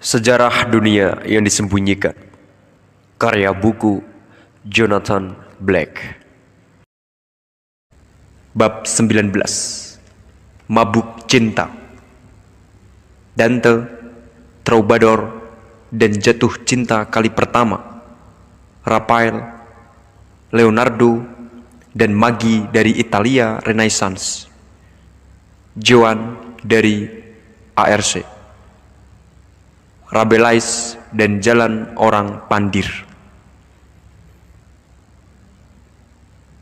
Sejarah Dunia yang Disembunyikan. Karya buku Jonathan Black. Bab 19. Mabuk Cinta. Dante, Troubadour, dan Jatuh Cinta Kali Pertama. Raphael, Leonardo, dan Magi dari Italia Renaissance. Joan dari ARC. Rabelais dan Jalan Orang Pandir.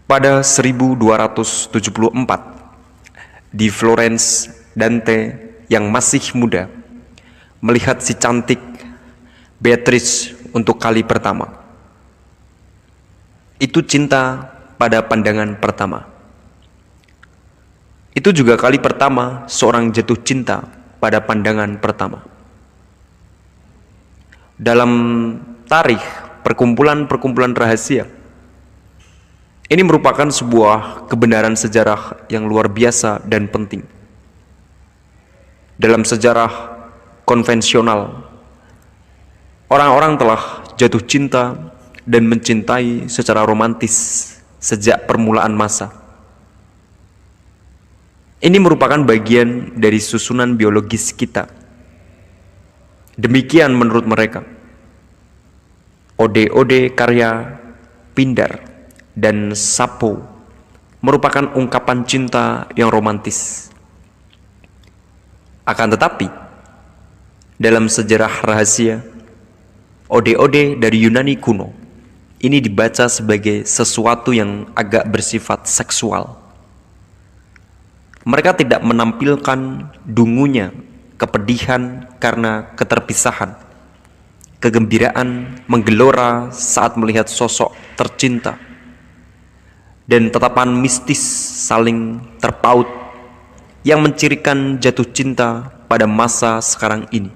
Pada 1274, di Florence, Dante yang masih muda melihat si cantik Beatrice untuk kali pertama. Itu cinta pada pandangan pertama. Itu juga kali pertama seorang jatuh cinta pada pandangan pertama. Dalam tarikh perkumpulan-perkumpulan rahasia, ini merupakan sebuah kebenaran sejarah yang luar biasa dan penting. Dalam sejarah konvensional, orang-orang telah jatuh cinta dan mencintai secara romantis sejak permulaan masa. Ini merupakan bagian dari susunan biologis kita. Demikian menurut mereka. Ode-ode karya Pindar dan Sappho merupakan ungkapan cinta yang romantis. Akan tetapi, dalam sejarah rahasia, ode-ode dari Yunani kuno ini dibaca sebagai sesuatu yang agak bersifat seksual. Mereka tidak menampilkan dungunya kepedihan karena keterpisahan, kegembiraan menggelora saat melihat sosok tercinta, dan tatapan mistis saling terpaut yang mencirikan jatuh cinta pada masa sekarang ini.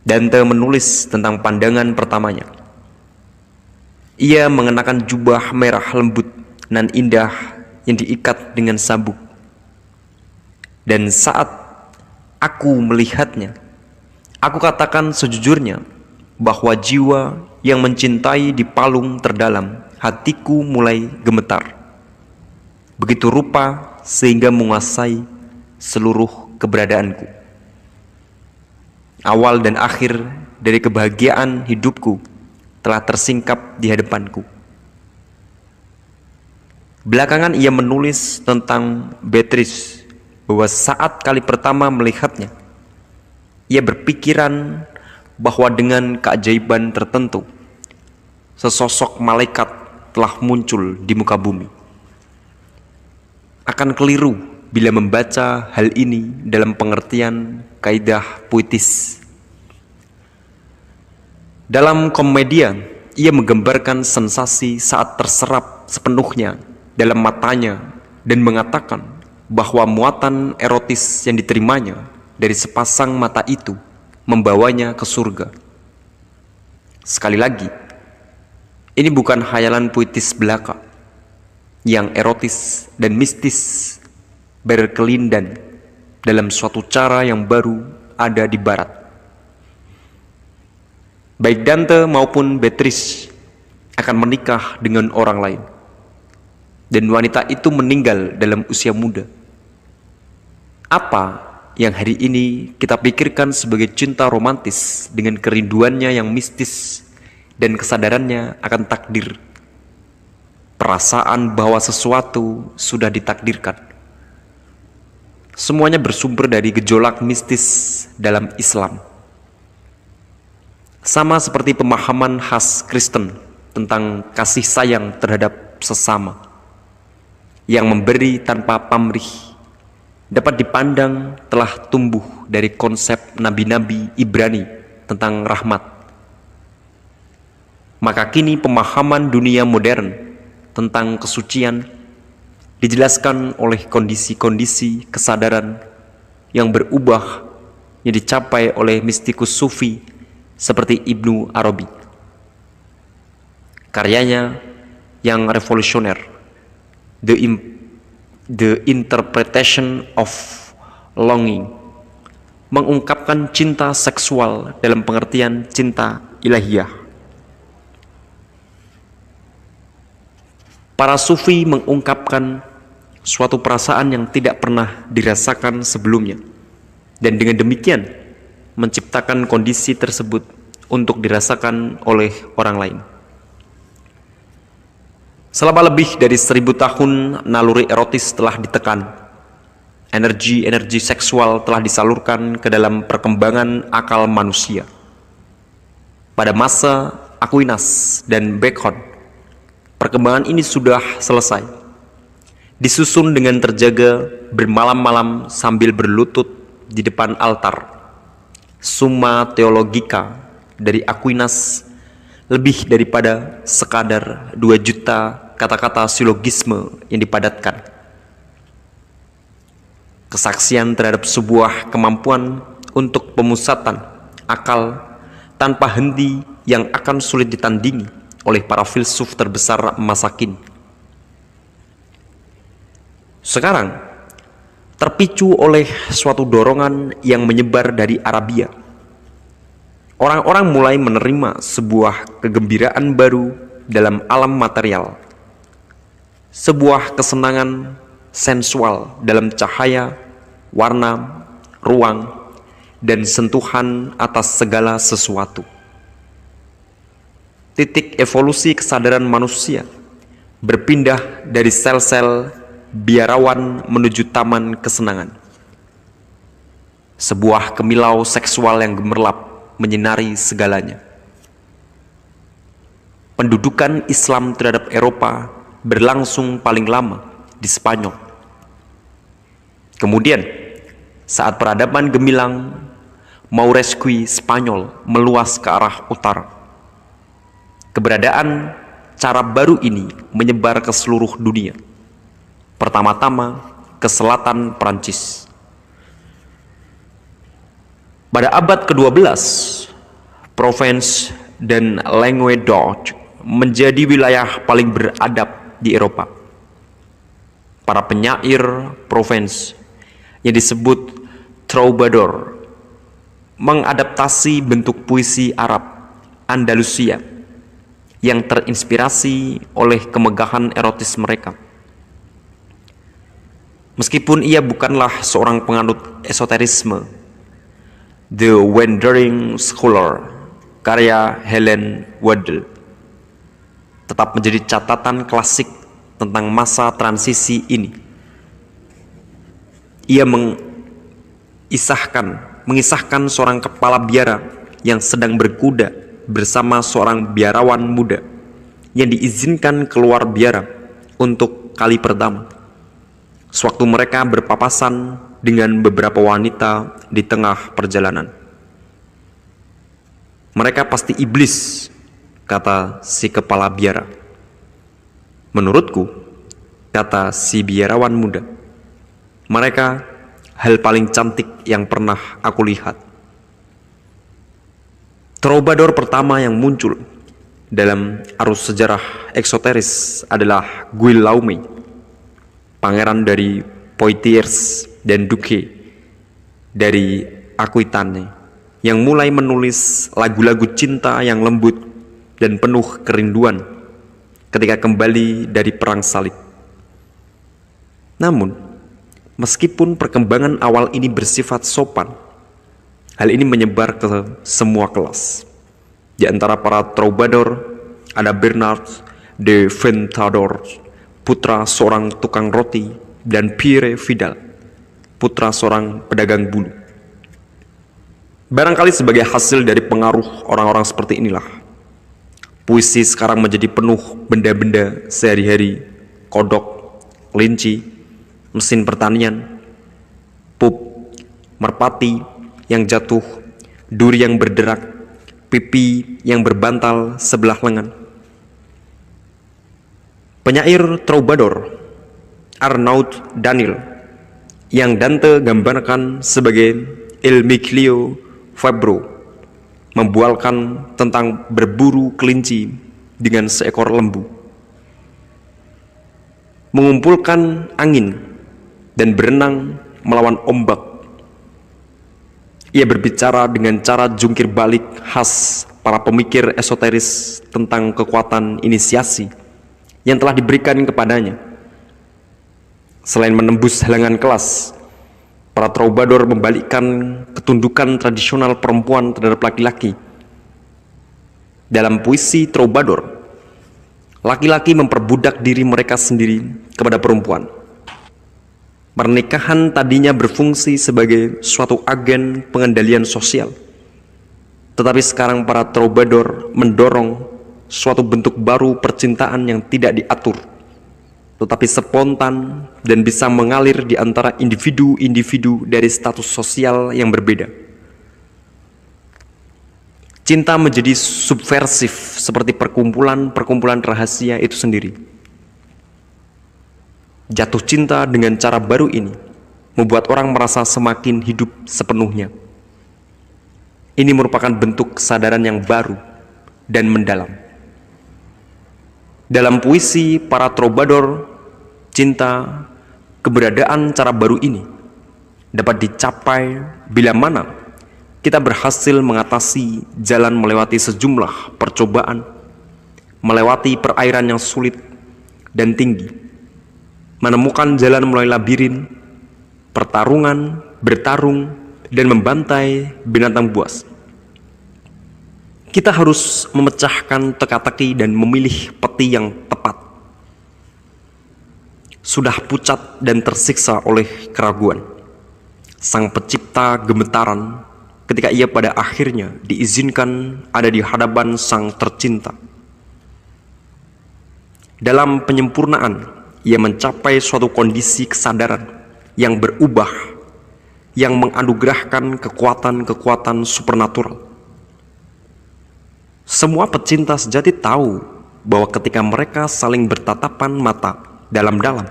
Dante menulis tentang pandangan pertamanya. Ia mengenakan jubah merah lembut nan indah yang diikat dengan sabuk. Dan saat aku melihatnya, aku katakan sejujurnya bahwa jiwa yang mencintai di palung terdalam hatiku mulai gemetar. Begitu rupa sehingga menguasai seluruh keberadaanku. Awal dan akhir dari kebahagiaan hidupku telah tersingkap di hadapanku. Belakangan ia menulis tentang Beatrice bahwa saat kali pertama melihatnya, ia berpikiran bahwa dengan keajaiban tertentu, sesosok malaikat telah muncul di muka bumi. Akan keliru bila membaca hal ini dalam pengertian kaidah puitis. Dalam Komedia, ia menggambarkan sensasi saat terserap sepenuhnya dalam matanya dan mengatakan bahwa muatan erotis yang diterimanya dari sepasang mata itu membawanya ke surga. Sekali lagi, ini bukan khayalan puitis belaka yang erotis dan mistis berkelindan dalam suatu cara yang baru ada di barat. Baik Dante maupun Beatrice akan menikah dengan orang lain, dan wanita itu meninggal dalam usia muda. Apa yang hari ini kita pikirkan sebagai cinta romantis dengan kerinduannya yang mistis dan kesadarannya akan takdir, perasaan bahwa sesuatu sudah ditakdirkan, semuanya bersumber dari gejolak mistis dalam Islam. Sama seperti pemahaman khas Kristen tentang kasih sayang terhadap sesama yang memberi tanpa pamrih dapat dipandang telah tumbuh dari konsep nabi-nabi Ibrani tentang rahmat. Maka kini pemahaman dunia modern tentang kesucian dijelaskan oleh kondisi-kondisi kesadaran yang berubah yang dicapai oleh mistikus sufi seperti Ibnu Arabi. Karyanya yang revolusioner, The Interpretation of Longing, mengungkapkan cinta seksual dalam pengertian cinta ilahiyah. Para sufi mengungkapkan suatu perasaan yang tidak pernah dirasakan sebelumnya, dan dengan demikian menciptakan kondisi tersebut untuk dirasakan oleh orang lain. Selama lebih dari 1000 tahun, naluri erotis telah ditekan. Energi-energi seksual telah disalurkan ke dalam perkembangan akal manusia. Pada masa Aquinas dan Bacon, perkembangan ini sudah selesai, disusun dengan terjaga bermalam-malam sambil berlutut di depan altar. Summa Theologica dari Aquinas lebih daripada sekadar 2 juta kata-kata silogisme yang dipadatkan. Kesaksian terhadap sebuah kemampuan untuk pemusatan akal tanpa henti yang akan sulit ditandingi oleh para filsuf terbesar masa kini. Sekarang, terpicu oleh suatu dorongan yang menyebar dari Arabia, orang-orang mulai menerima sebuah kegembiraan baru dalam alam material, sebuah kesenangan sensual dalam cahaya, warna, ruang, dan sentuhan atas segala sesuatu. Titik evolusi kesadaran manusia berpindah dari sel-sel biarawan menuju taman kesenangan. Sebuah kemilau seksual yang gemerlap menyinari segalanya. Pendudukan Islam terhadap Eropa berlangsung paling lama di Spanyol. Kemudian, saat peradaban gemilang Mauresque Spanyol meluas ke arah utara, keberadaan cara baru ini menyebar ke seluruh dunia. Pertama-tama ke selatan Prancis. Pada abad ke-12, Provence dan Languedoc menjadi wilayah paling beradab di Eropa. Para penyair Provence yang disebut troubadour mengadaptasi bentuk puisi Arab Andalusia yang terinspirasi oleh kemegahan erotis mereka. Meskipun ia bukanlah seorang penganut esoterisme, The Wandering Scholar karya Helen Waddell tetap menjadi catatan klasik tentang masa transisi ini. Ia mengisahkan seorang kepala biara yang sedang berkuda bersama seorang biarawan muda yang diizinkan keluar biara untuk kali pertama. Sewaktu mereka berpapasan dengan beberapa wanita di tengah perjalanan. Mereka pasti iblis, kata si kepala biara. Menurutku, kata si biarawan muda, mereka hal paling cantik yang pernah aku lihat. Troubadour pertama yang muncul dalam arus sejarah eksoteris adalah Guillaume, pangeran dari Poitiers dan Duque dari Aquitaine, yang mulai menulis lagu-lagu cinta yang lembut dan penuh kerinduan ketika kembali dari perang salib. Namun, meskipun perkembangan awal ini bersifat sopan, hal ini menyebar ke semua kelas. Di antara para troubadour ada Bernard de Ventador, putra seorang tukang roti, dan Pierre Vidal, putra seorang pedagang bulu. Barangkali sebagai hasil dari pengaruh orang-orang seperti inilah, puisi sekarang menjadi penuh benda-benda sehari-hari, kodok, kelinci, mesin pertanian, pup, merpati yang jatuh, duri yang berderak, pipi yang berbantal sebelah lengan. Penyair troubadour Arnaud Daniel yang Dante gambarkan sebagai Il Miglio Fabbro membualkan tentang berburu kelinci dengan seekor lembu, mengumpulkan angin dan berenang melawan ombak. Ia berbicara dengan cara jungkir balik khas para pemikir esoteris tentang kekuatan inisiasi yang telah diberikan kepadanya. Selain menembus halangan kelas, para troubadour membalikkan ketundukan tradisional perempuan terhadap laki-laki. Dalam puisi troubadour, laki-laki memperbudak diri mereka sendiri kepada perempuan. Pernikahan tadinya berfungsi sebagai suatu agen pengendalian sosial, tetapi sekarang para troubadour mendorong suatu bentuk baru percintaan yang tidak diatur, tetapi spontan dan bisa mengalir di antara individu-individu dari status sosial yang berbeda. Cinta menjadi subversif seperti perkumpulan-perkumpulan rahasia itu sendiri. Jatuh cinta dengan cara baru ini membuat orang merasa semakin hidup sepenuhnya. Ini merupakan bentuk kesadaran yang baru dan mendalam. Dalam puisi para troubadour, cinta, keberadaan cara baru ini dapat dicapai bila mana kita berhasil mengatasi jalan melewati sejumlah percobaan, melewati perairan yang sulit dan tinggi, menemukan jalan melalui labirin, pertarungan, bertarung, dan membantai binatang buas. Kita harus memecahkan teka-teki dan memilih peti yang tepat. Sudah pucat dan tersiksa oleh keraguan, Sang Pencipta gemetaran ketika ia pada akhirnya diizinkan ada di hadapan Sang Tercinta. Dalam penyempurnaan, ia mencapai suatu kondisi kesadaran yang berubah, yang menganugerahkan kekuatan-kekuatan supernatural. Semua pecinta sejati tahu bahwa ketika mereka saling bertatapan mata dalam-dalam,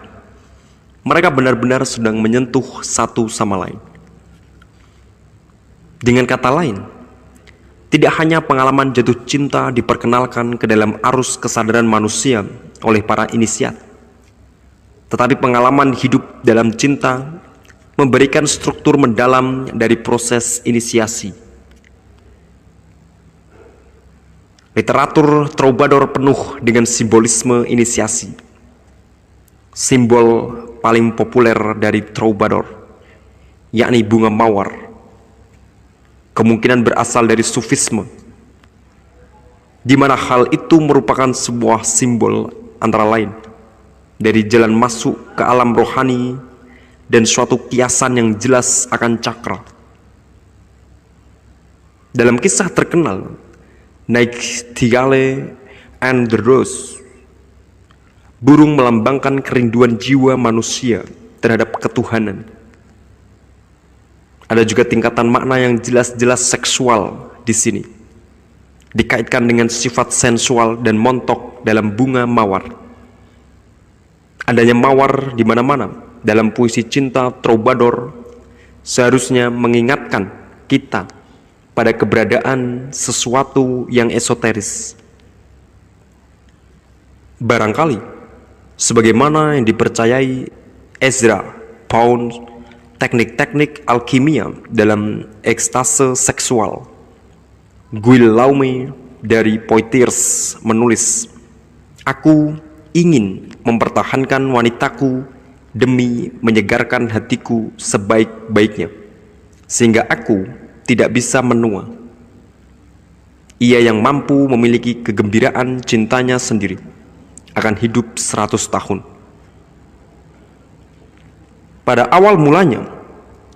mereka benar-benar sedang menyentuh satu sama lain. Dengan kata lain, tidak hanya pengalaman jatuh cinta diperkenalkan ke dalam arus kesadaran manusia oleh para inisiat, tetapi pengalaman hidup dalam cinta memberikan struktur mendalam dari proses inisiasi. Literatur troubadour penuh dengan simbolisme inisiasi. Simbol paling populer dari troubadour, yakni bunga mawar, kemungkinan berasal dari sufisme, di mana hal itu merupakan sebuah simbol antara lain dari jalan masuk ke alam rohani dan suatu kiasan yang jelas akan cakra. Dalam kisah terkenal Nightingale and the Rose, burung melambangkan kerinduan jiwa manusia terhadap ketuhanan. Ada juga tingkatan makna yang jelas-jelas seksual di sini, dikaitkan dengan sifat sensual dan montok dalam bunga mawar. Adanya mawar di mana-mana dalam puisi cinta troubadour seharusnya mengingatkan kita pada keberadaan sesuatu yang esoteris. Barangkali, sebagaimana yang dipercayai Ezra Pound, teknik-teknik alkimia dalam ekstase seksual. Guillaume dari Poitiers menulis, "Aku ingin mempertahankan wanitaku demi menyegarkan hatiku sebaik-baiknya, sehingga aku tidak bisa menua. Ia yang mampu memiliki kegembiraan cintanya sendiri akan hidup 100 tahun. Pada awal mulanya,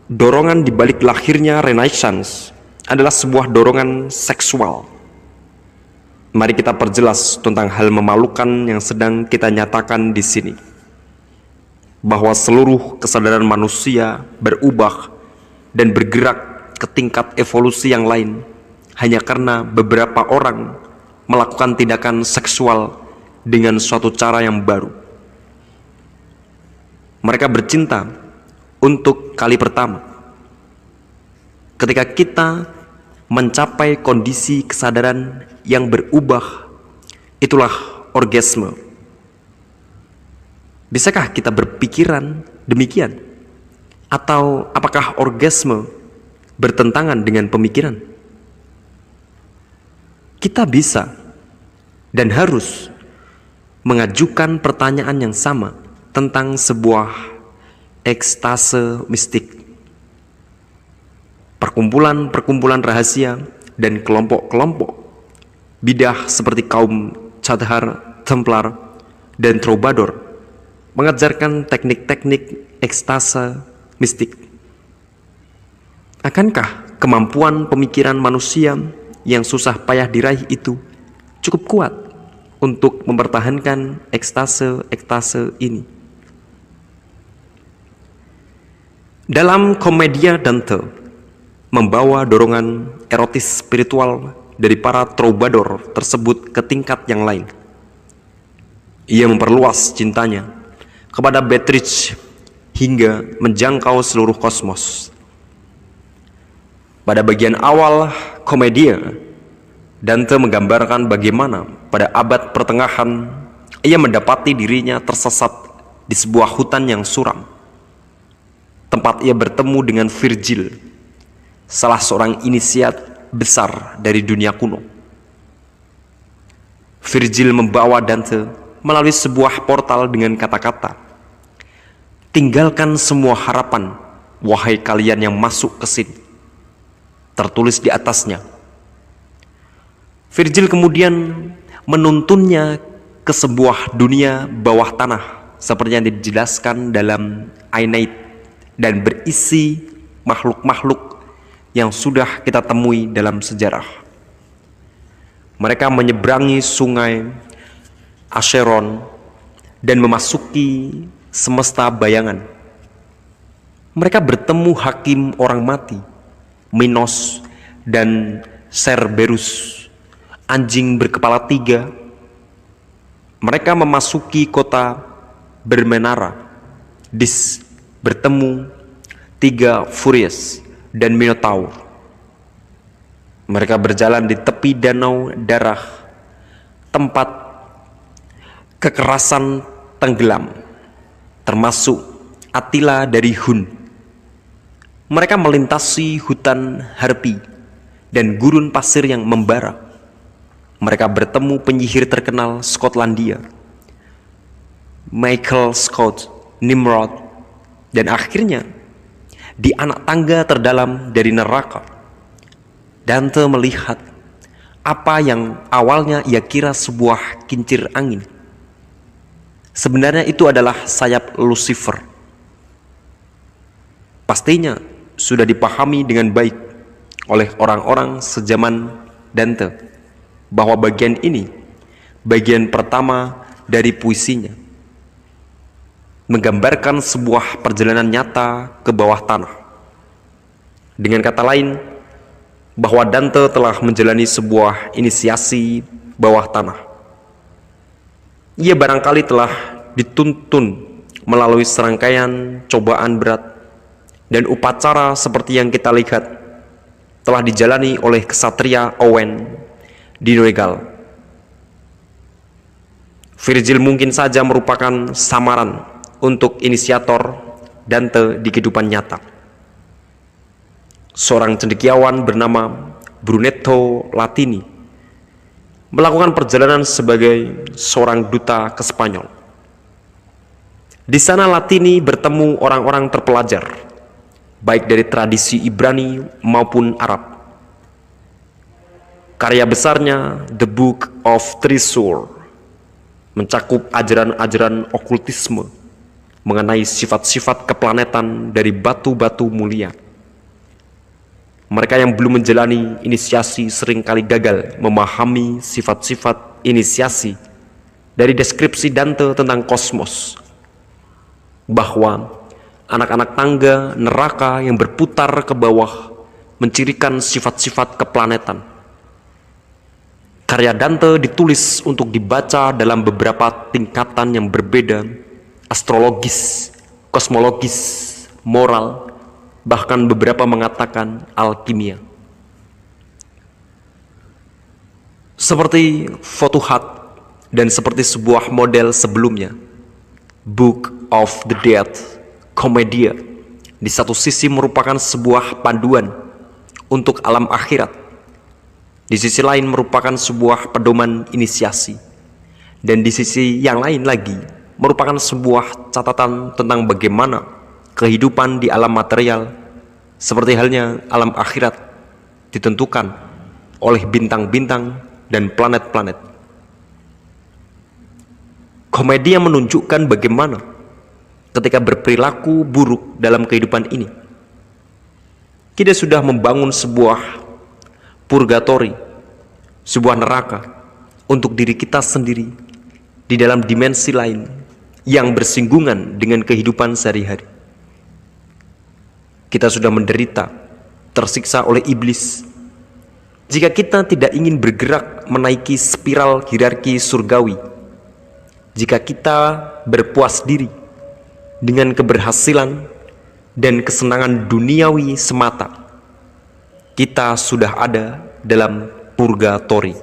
dorongan di balik lahirnya Renaissance adalah sebuah dorongan seksual. Mari kita perjelas tentang hal memalukan yang sedang kita nyatakan di sini, bahwa seluruh kesadaran manusia berubah dan bergerak ke tingkat evolusi yang lain hanya karena beberapa orang melakukan tindakan seksual dengan suatu cara yang baru. Mereka bercinta untuk kali pertama. Ketika kita mencapai kondisi kesadaran yang berubah, itulah orgasme. Bisakah kita berpikiran demikian? Atau apakah orgasme bertentangan dengan pemikiran. Kita bisa dan harus mengajukan pertanyaan yang sama tentang sebuah ekstase mistik, perkumpulan-perkumpulan rahasia dan kelompok-kelompok bidah seperti kaum Chadhar, Templar, dan Troubadour mengajarkan teknik-teknik ekstase mistik. Akankah kemampuan pemikiran manusia yang susah payah diraih itu cukup kuat untuk mempertahankan ekstase ini? Dalam Commedia Dante membawa dorongan erotis spiritual dari para troubadour tersebut ke tingkat yang lain. Ia memperluas cintanya kepada Beatrice hingga menjangkau seluruh kosmos. Pada bagian awal Commedia, Dante menggambarkan bagaimana pada abad pertengahan ia mendapati dirinya tersesat di sebuah hutan yang suram, tempat ia bertemu dengan Virgil, salah seorang inisiat besar dari dunia kuno. Virgil membawa Dante melalui sebuah portal dengan kata-kata, "Tinggalkan semua harapan, wahai kalian yang masuk ke sini." Tertulis di atasnya. Virgil kemudian menuntunnya ke sebuah dunia bawah tanah seperti yang dijelaskan dalam Aeneid dan berisi makhluk-makhluk yang sudah kita temui dalam sejarah. Mereka menyeberangi sungai Acheron dan memasuki semesta bayangan. Mereka bertemu hakim orang mati, Minos dan Cerberus, anjing berkepala 3. Mereka memasuki kota Bermenara, Dis bertemu 3 Furies dan Minotaur. Mereka berjalan di tepi danau darah, tempat kekerasan tenggelam, termasuk Attila dari Hun. Mereka melintasi hutan harpi dan gurun pasir yang membara. Mereka bertemu penyihir terkenal Skotlandia, Michael Scott, Nimrod, dan akhirnya di anak tangga terdalam dari neraka, Dante melihat apa yang awalnya ia kira sebuah kincir angin. Sebenarnya itu adalah sayap Lucifer. Pastinya sudah dipahami dengan baik oleh orang-orang sejaman Dante bahwa bagian ini bagian pertama dari puisinya, menggambarkan sebuah perjalanan nyata ke bawah tanah. Dengan kata lain, bahwa Dante telah menjalani sebuah inisiasi bawah tanah. Ia barangkali telah dituntun melalui serangkaian cobaan berat dan upacara seperti yang kita lihat telah dijalani oleh kesatria Owen di Noegal. Virgil mungkin saja merupakan samaran untuk inisiator Dante di kehidupan nyata. Seorang cendekiawan bernama Brunetto Latini melakukan perjalanan sebagai seorang duta ke Spanyol. Di sana Latini bertemu orang-orang terpelajar, baik dari tradisi Ibrani maupun Arab. Karya besarnya The Book of Trisur mencakup ajaran-ajaran okultisme mengenai sifat-sifat keplanetan dari batu-batu mulia. Mereka yang belum menjalani inisiasi seringkali gagal memahami sifat-sifat inisiasi dari deskripsi Dante tentang kosmos, bahwa anak-anak tangga neraka yang berputar ke bawah mencirikan sifat-sifat keplanetan. Karya Dante ditulis untuk dibaca dalam beberapa tingkatan yang berbeda, astrologis, kosmologis, moral, bahkan beberapa mengatakan alkimia. Seperti Fotuhat dan seperti sebuah model sebelumnya, Book of the Dead, Commedia, di satu sisi merupakan sebuah panduan untuk alam akhirat. Di sisi lain merupakan sebuah pedoman inisiasi, dan di sisi yang lain lagi merupakan sebuah catatan tentang bagaimana kehidupan di alam material, seperti halnya alam akhirat, ditentukan oleh bintang-bintang dan planet-planet. Komedia menunjukkan bagaimana ketika berperilaku buruk dalam kehidupan ini, kita sudah membangun sebuah purgatori, sebuah neraka untuk diri kita sendiri di dalam dimensi lain yang bersinggungan dengan kehidupan sehari-hari. Kita sudah menderita, tersiksa oleh iblis. Jika kita tidak ingin bergerak menaiki spiral hierarki surgawi, jika kita berpuas diri dengan keberhasilan dan kesenangan duniawi semata, kita sudah ada dalam purgatori.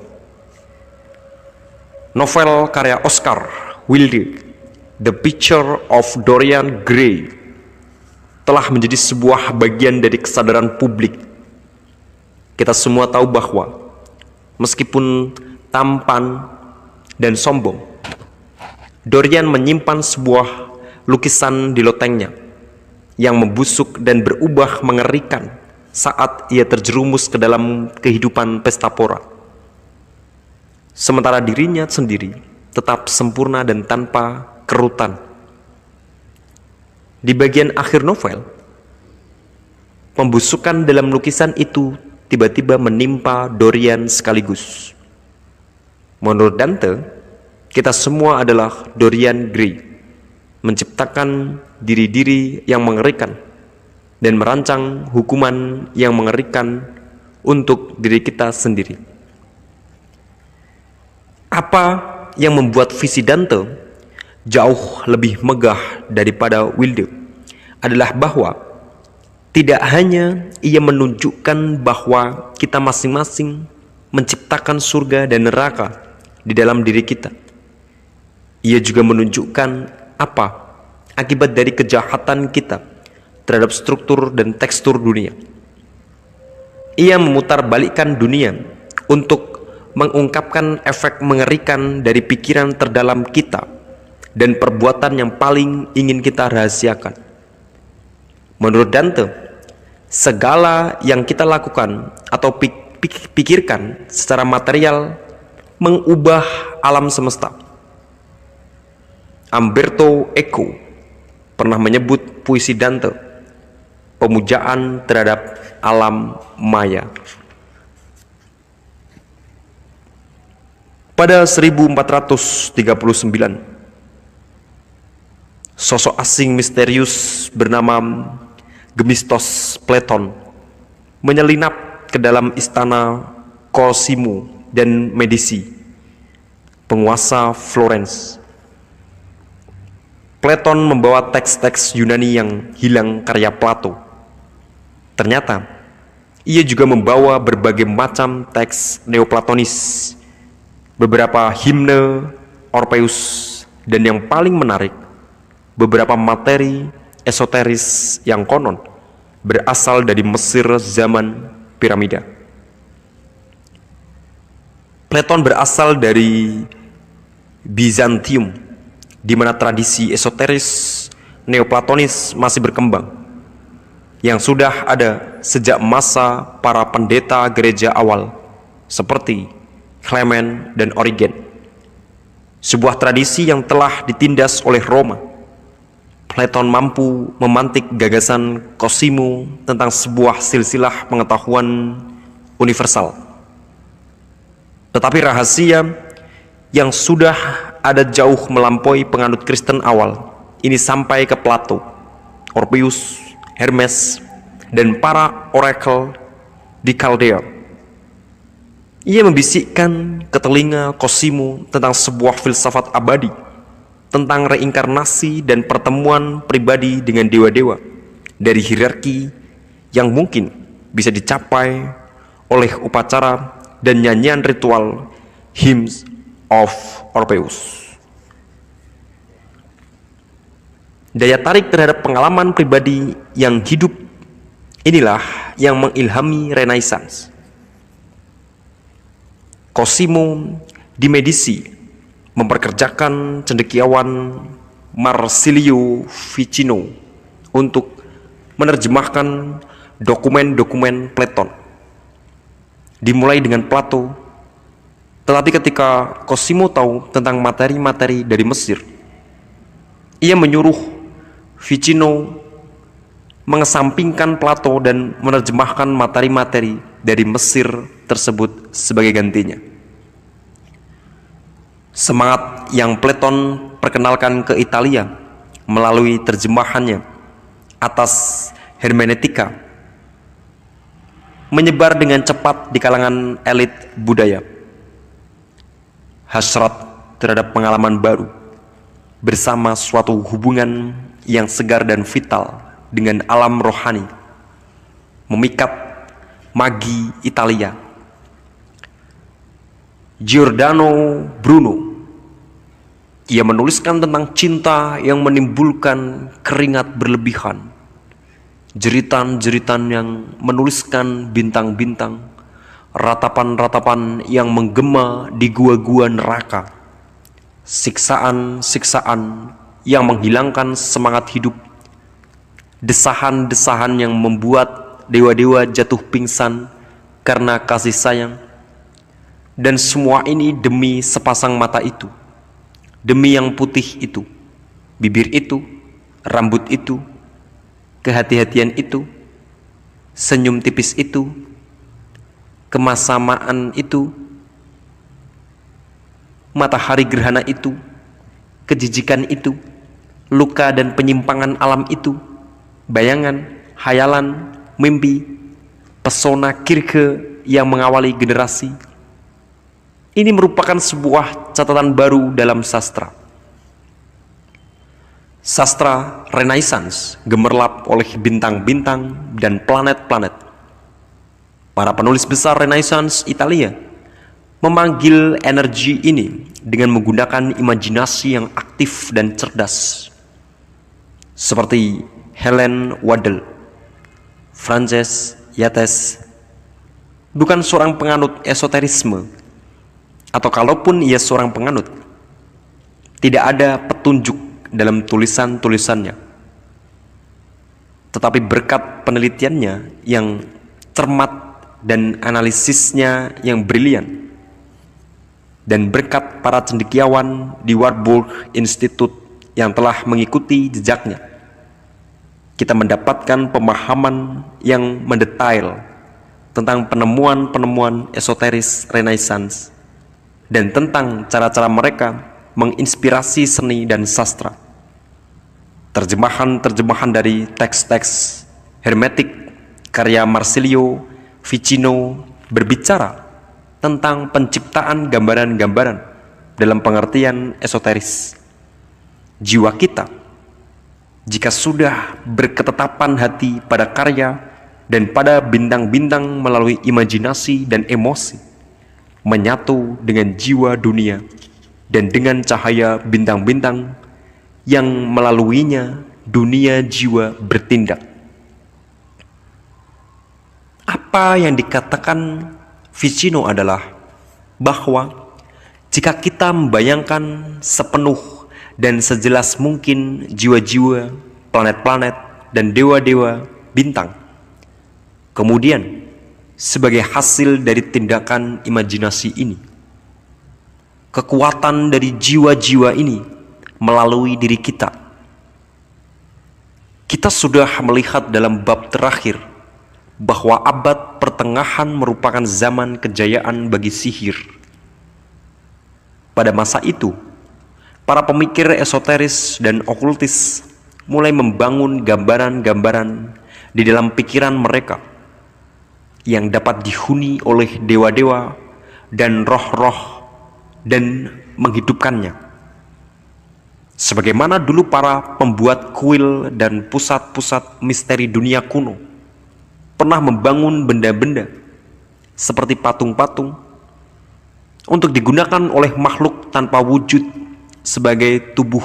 Novel karya Oscar Wilde, The Picture of Dorian Gray, telah menjadi sebuah bagian dari kesadaran publik. Kita semua tahu bahwa meskipun tampan dan sombong, Dorian menyimpan sebuah lukisan di lotengnya yang membusuk dan berubah mengerikan saat ia terjerumus ke dalam kehidupan pesta pora. Sementara dirinya sendiri tetap sempurna dan tanpa kerutan. Di bagian akhir novel, pembusukan dalam lukisan itu tiba-tiba menimpa Dorian sekaligus. Menurut Dante, kita semua adalah Dorian Gray, menciptakan diri-diri yang mengerikan dan merancang hukuman yang mengerikan untuk diri kita sendiri. Apa yang membuat visi Dante jauh lebih megah daripada Wilde adalah bahwa tidak hanya ia menunjukkan bahwa kita masing-masing menciptakan surga dan neraka di dalam diri kita, ia juga menunjukkan apa akibat dari kejahatan kita terhadap struktur dan tekstur dunia. Ia memutarbalikkan dunia untuk mengungkapkan efek mengerikan dari pikiran terdalam kita dan perbuatan yang paling ingin kita rahasiakan. Menurut Dante, segala yang kita lakukan atau pikirkan secara material mengubah alam semesta. Umberto Eco pernah menyebut puisi Dante pemujaan terhadap alam maya. Pada 1439, sosok asing misterius bernama Gemistos Platon menyelinap ke dalam istana Cosimo dan Medici, penguasa Florence. Platon membawa teks-teks Yunani yang hilang karya Plato. Ternyata, ia juga membawa berbagai macam teks Neoplatonis, beberapa himne Orpheus, dan yang paling menarik, beberapa materi esoteris yang konon berasal dari Mesir zaman piramida. Platon berasal dari Bizantium, di mana tradisi esoteris Neoplatonis masih berkembang, yang sudah ada sejak masa para pendeta gereja awal seperti Clement dan Origen. Sebuah tradisi yang telah ditindas oleh Roma. Platon mampu memantik gagasan Cosimo tentang sebuah silsilah pengetahuan universal. Tetapi rahasia yang sudah ada jauh melampaui penganut Kristen awal ini sampai ke Plato, Orpheus, Hermes, dan para oracle di Kaldea. Ia membisikkan ke telinga Cosimo tentang sebuah filsafat abadi, tentang reinkarnasi dan pertemuan pribadi dengan dewa-dewa dari hierarki yang mungkin bisa dicapai oleh upacara dan nyanyian ritual Hymns of Orpheus. Daya tarik terhadap pengalaman pribadi yang hidup Inilah yang mengilhami Renaissance. Cosimo di Medici memperkerjakan cendekiawan Marsilio Ficino untuk menerjemahkan dokumen-dokumen Platon, dimulai dengan Plato. Tetapi ketika Cosimo tahu tentang materi-materi dari Mesir, ia menyuruh Ficino mengesampingkan Plato dan menerjemahkan materi-materi dari Mesir tersebut sebagai gantinya. Semangat yang Platon perkenalkan ke Italia melalui terjemahannya atas hermeneutika menyebar dengan cepat di kalangan elit budaya. Hasrat terhadap pengalaman baru bersama suatu hubungan yang segar dan vital dengan alam rohani memikat magi Italia. Giordano Bruno, ia menuliskan tentang cinta yang menimbulkan keringat berlebihan, jeritan-jeritan yang menuliskan bintang-bintang, ratapan-ratapan yang menggema di gua-gua neraka, siksaan-siksaan yang menghilangkan semangat hidup, desahan-desahan yang membuat dewa-dewa jatuh pingsan karena kasih sayang. Dan semua ini demi sepasang mata itu, demi yang putih itu, bibir itu, rambut itu, kehati-hatian itu, senyum tipis itu, kemasamaan itu, matahari gerhana itu, kejijikan itu, luka dan penyimpangan alam itu, bayangan, hayalan, mimpi, pesona Kirke yang mengawali generasi. Ini merupakan sebuah catatan baru dalam sastra. Sastra Renaissance gemerlap oleh bintang-bintang dan planet-planet. Para penulis besar Renaissance Italia memanggil energi ini dengan menggunakan imajinasi yang aktif dan cerdas, seperti Helen Waddell. Frances Yates bukan seorang penganut esoterisme, atau kalaupun ia seorang penganut, tidak ada petunjuk dalam tulisan-tulisannya. Tetapi berkat penelitiannya yang cermat dan analisisnya yang brilian, dan berkat para cendekiawan di Warburg Institute yang telah mengikuti jejaknya, kita mendapatkan pemahaman yang mendetail tentang penemuan-penemuan esoteris Renaissance dan tentang cara-cara mereka menginspirasi seni dan sastra. Terjemahan-terjemahan dari teks-teks hermetik karya Marsilio Ficino berbicara tentang penciptaan gambaran-gambaran dalam pengertian esoteris. Jiwa kita, jika sudah berketetapan hati pada karya dan pada bintang-bintang melalui imajinasi dan emosi, menyatu dengan jiwa dunia dan dengan cahaya bintang-bintang yang melaluinya dunia jiwa bertindak. Apa yang dikatakan Ficino adalah bahwa jika kita membayangkan sepenuh dan sejelas mungkin jiwa-jiwa, planet-planet, dan dewa-dewa bintang, kemudian sebagai hasil dari tindakan imajinasi ini, kekuatan dari jiwa-jiwa ini melalui diri kita. Kita sudah melihat dalam bab terakhir bahwa abad pertengahan merupakan zaman kejayaan bagi sihir. Pada masa itu, para pemikir esoteris dan okultis mulai membangun gambaran-gambaran di dalam pikiran mereka yang dapat dihuni oleh dewa-dewa dan roh-roh dan menghidupkannya. Sebagaimana dulu para pembuat kuil dan pusat-pusat misteri dunia kuno pernah membangun benda-benda seperti patung-patung untuk digunakan oleh makhluk tanpa wujud sebagai tubuh.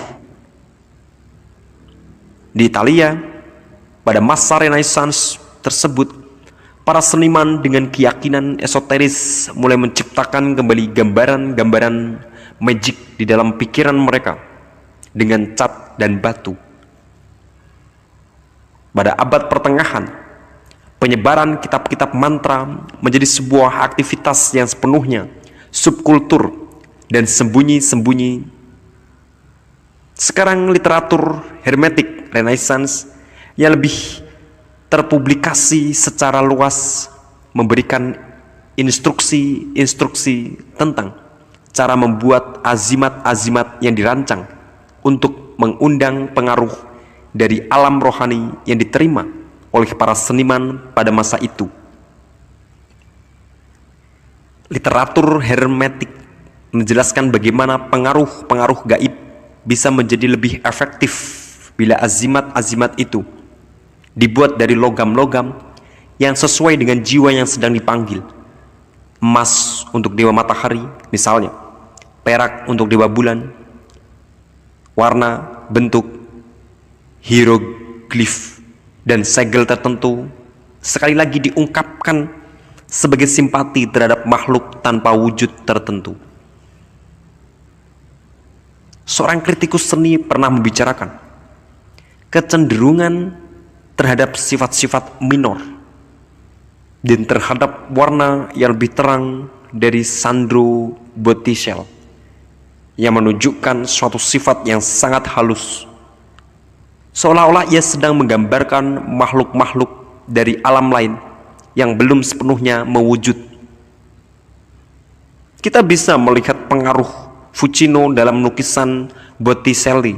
Di Italia, pada masa Renaissance, tersebut, para seniman dengan keyakinan esoteris mulai menciptakan kembali gambaran-gambaran magic di dalam pikiran mereka dengan cat dan batu. Pada abad pertengahan, penyebaran kitab-kitab mantra menjadi sebuah aktivitas yang sepenuhnya subkultur dan sembunyi-sembunyi. Sekarang literatur hermetik Renaissance yang lebih terpublikasi secara luas memberikan instruksi-instruksi tentang cara membuat azimat-azimat yang dirancang untuk mengundang pengaruh dari alam rohani yang diterima oleh para seniman pada masa itu. Literatur hermetik menjelaskan bagaimana pengaruh-pengaruh gaib bisa menjadi lebih efektif bila azimat-azimat itu dibuat dari logam-logam yang sesuai dengan jiwa yang sedang dipanggil. Emas untuk dewa matahari misalnya, perak untuk dewa bulan, warna, bentuk, hieroglif, dan segel tertentu sekali lagi diungkapkan sebagai simpati terhadap makhluk tanpa wujud tertentu. Seorang kritikus seni pernah membicarakan kecenderungan terhadap sifat-sifat minor dan terhadap warna yang lebih terang dari Sandro Botticelli yang menunjukkan suatu sifat yang sangat halus, seolah-olah ia sedang menggambarkan makhluk-makhluk dari alam lain yang belum sepenuhnya mewujud. Kita bisa melihat pengaruh Fucino dalam lukisan Botticelli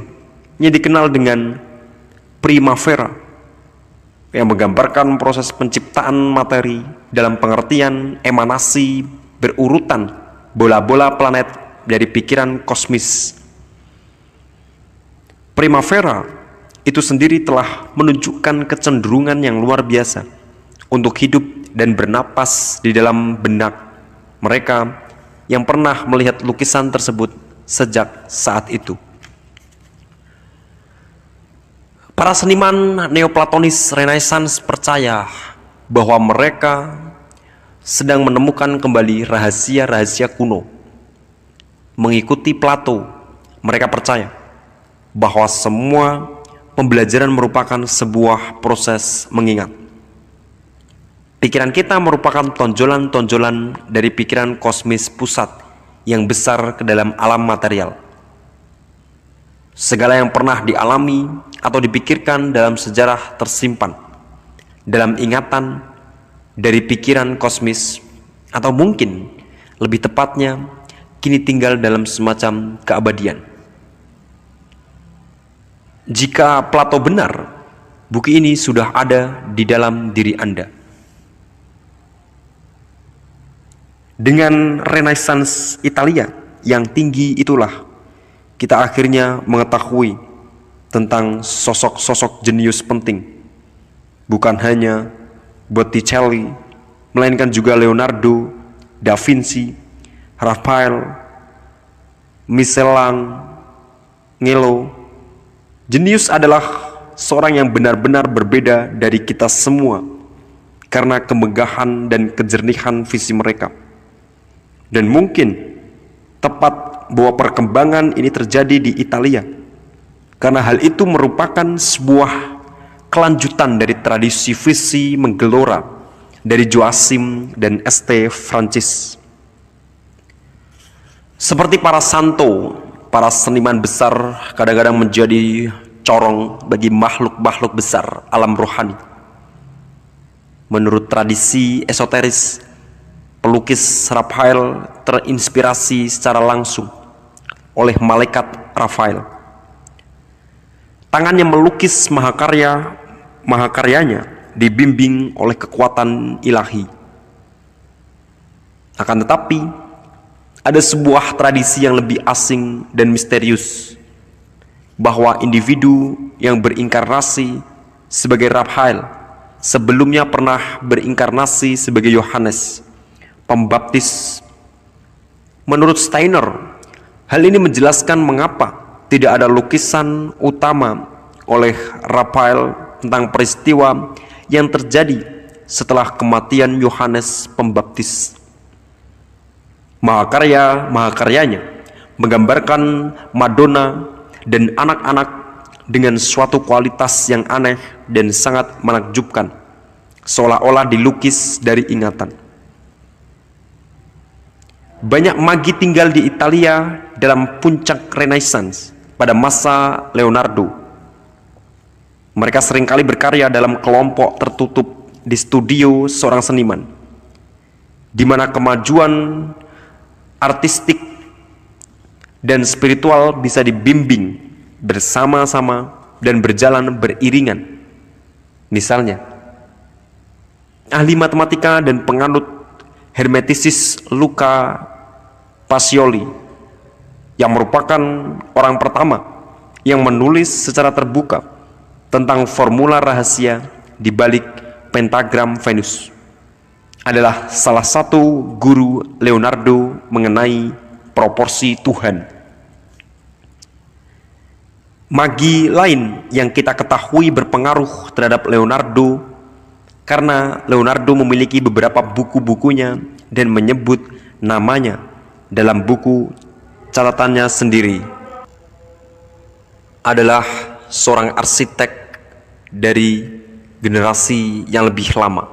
yang dikenal dengan Primavera, yang menggambarkan proses penciptaan materi dalam pengertian emanasi berurutan bola-bola planet dari pikiran kosmis. Primavera itu sendiri telah menunjukkan kecenderungan yang luar biasa untuk hidup dan bernapas di dalam benak mereka yang pernah melihat lukisan tersebut sejak saat itu. Para seniman Neoplatonis Renaissance percaya bahwa mereka sedang menemukan kembali rahasia-rahasia kuno. Mengikuti Plato, mereka percaya bahwa semua pembelajaran merupakan sebuah proses mengingat. Pikiran kita merupakan tonjolan-tonjolan dari pikiran kosmis pusat yang besar ke dalam alam material. Segala yang pernah dialami atau dipikirkan dalam sejarah tersimpan dalam ingatan dari pikiran kosmis, atau mungkin lebih tepatnya kini tinggal dalam semacam keabadian. Jika Plato benar, buku ini sudah ada di dalam diri Anda. Dengan Renaissance Italia yang tinggi itulah kita akhirnya mengetahui tentang sosok-sosok jenius penting, bukan hanya Botticelli, melainkan juga Leonardo, Da Vinci, Raphael, Michelangelo. Jenius adalah seorang yang benar-benar berbeda dari kita semua karena kemegahan dan kejernihan visi mereka. Dan mungkin tepat bahwa perkembangan ini terjadi di Italia karena hal itu merupakan sebuah kelanjutan dari tradisi visi menggelora dari Joachim dan St. Francis. Seperti para santo, para seniman besar kadang-kadang menjadi corong bagi makhluk-makhluk besar alam rohani. Menurut tradisi esoteris, pelukis Raphael terinspirasi secara langsung oleh malaikat Raphael. Tangannya melukis mahakaryanya dibimbing oleh kekuatan ilahi. Akan tetapi, ada sebuah tradisi yang lebih asing dan misterius, bahwa individu yang berinkarnasi sebagai Raphael sebelumnya pernah berinkarnasi sebagai Yohanes Pembaptis. Menurut Steiner, hal ini menjelaskan mengapa tidak ada lukisan utama oleh Raphael tentang peristiwa yang terjadi setelah kematian Yohanes Pembaptis. Mahakarya-mahakaryanya menggambarkan Madonna dan anak-anak dengan suatu kualitas yang aneh dan sangat menakjubkan, seolah-olah dilukis dari ingatan. Banyak magi tinggal di Italia dalam puncak Renaissance pada masa Leonardo. Mereka seringkali berkarya dalam kelompok tertutup di studio seorang seniman, di mana kemajuan artistik dan spiritual bisa dibimbing bersama-sama dan berjalan beriringan. Misalnya, ahli matematika dan penganut hermetisis Luca Pacioli, yang merupakan orang pertama yang menulis secara terbuka tentang formula rahasia di balik pentagram Venus, adalah salah satu guru Leonardo mengenai proporsi Tuhan. Magi lain yang kita ketahui berpengaruh terhadap Leonardo karena Leonardo memiliki beberapa buku-bukunya dan menyebut namanya dalam buku catatannya sendiri, adalah seorang arsitek dari generasi yang lebih lama.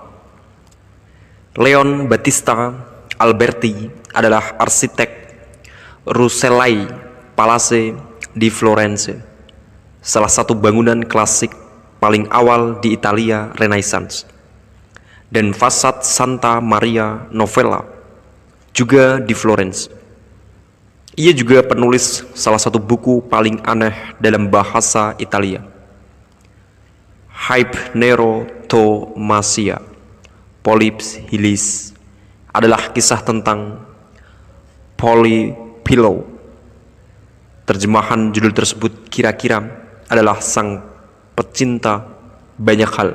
Leon Battista Alberti adalah arsitek Rucellai Palace di Florence, salah satu bangunan klasik paling awal di Italia Renaissance, dan fasad Santa Maria Novella juga di Florence. Ia juga penulis salah satu buku paling aneh dalam bahasa Italia, Hypnerotomasia Polyps Hilis, adalah kisah tentang Polyphilo. Terjemahan judul tersebut kira-kira adalah sang pecinta banyak hal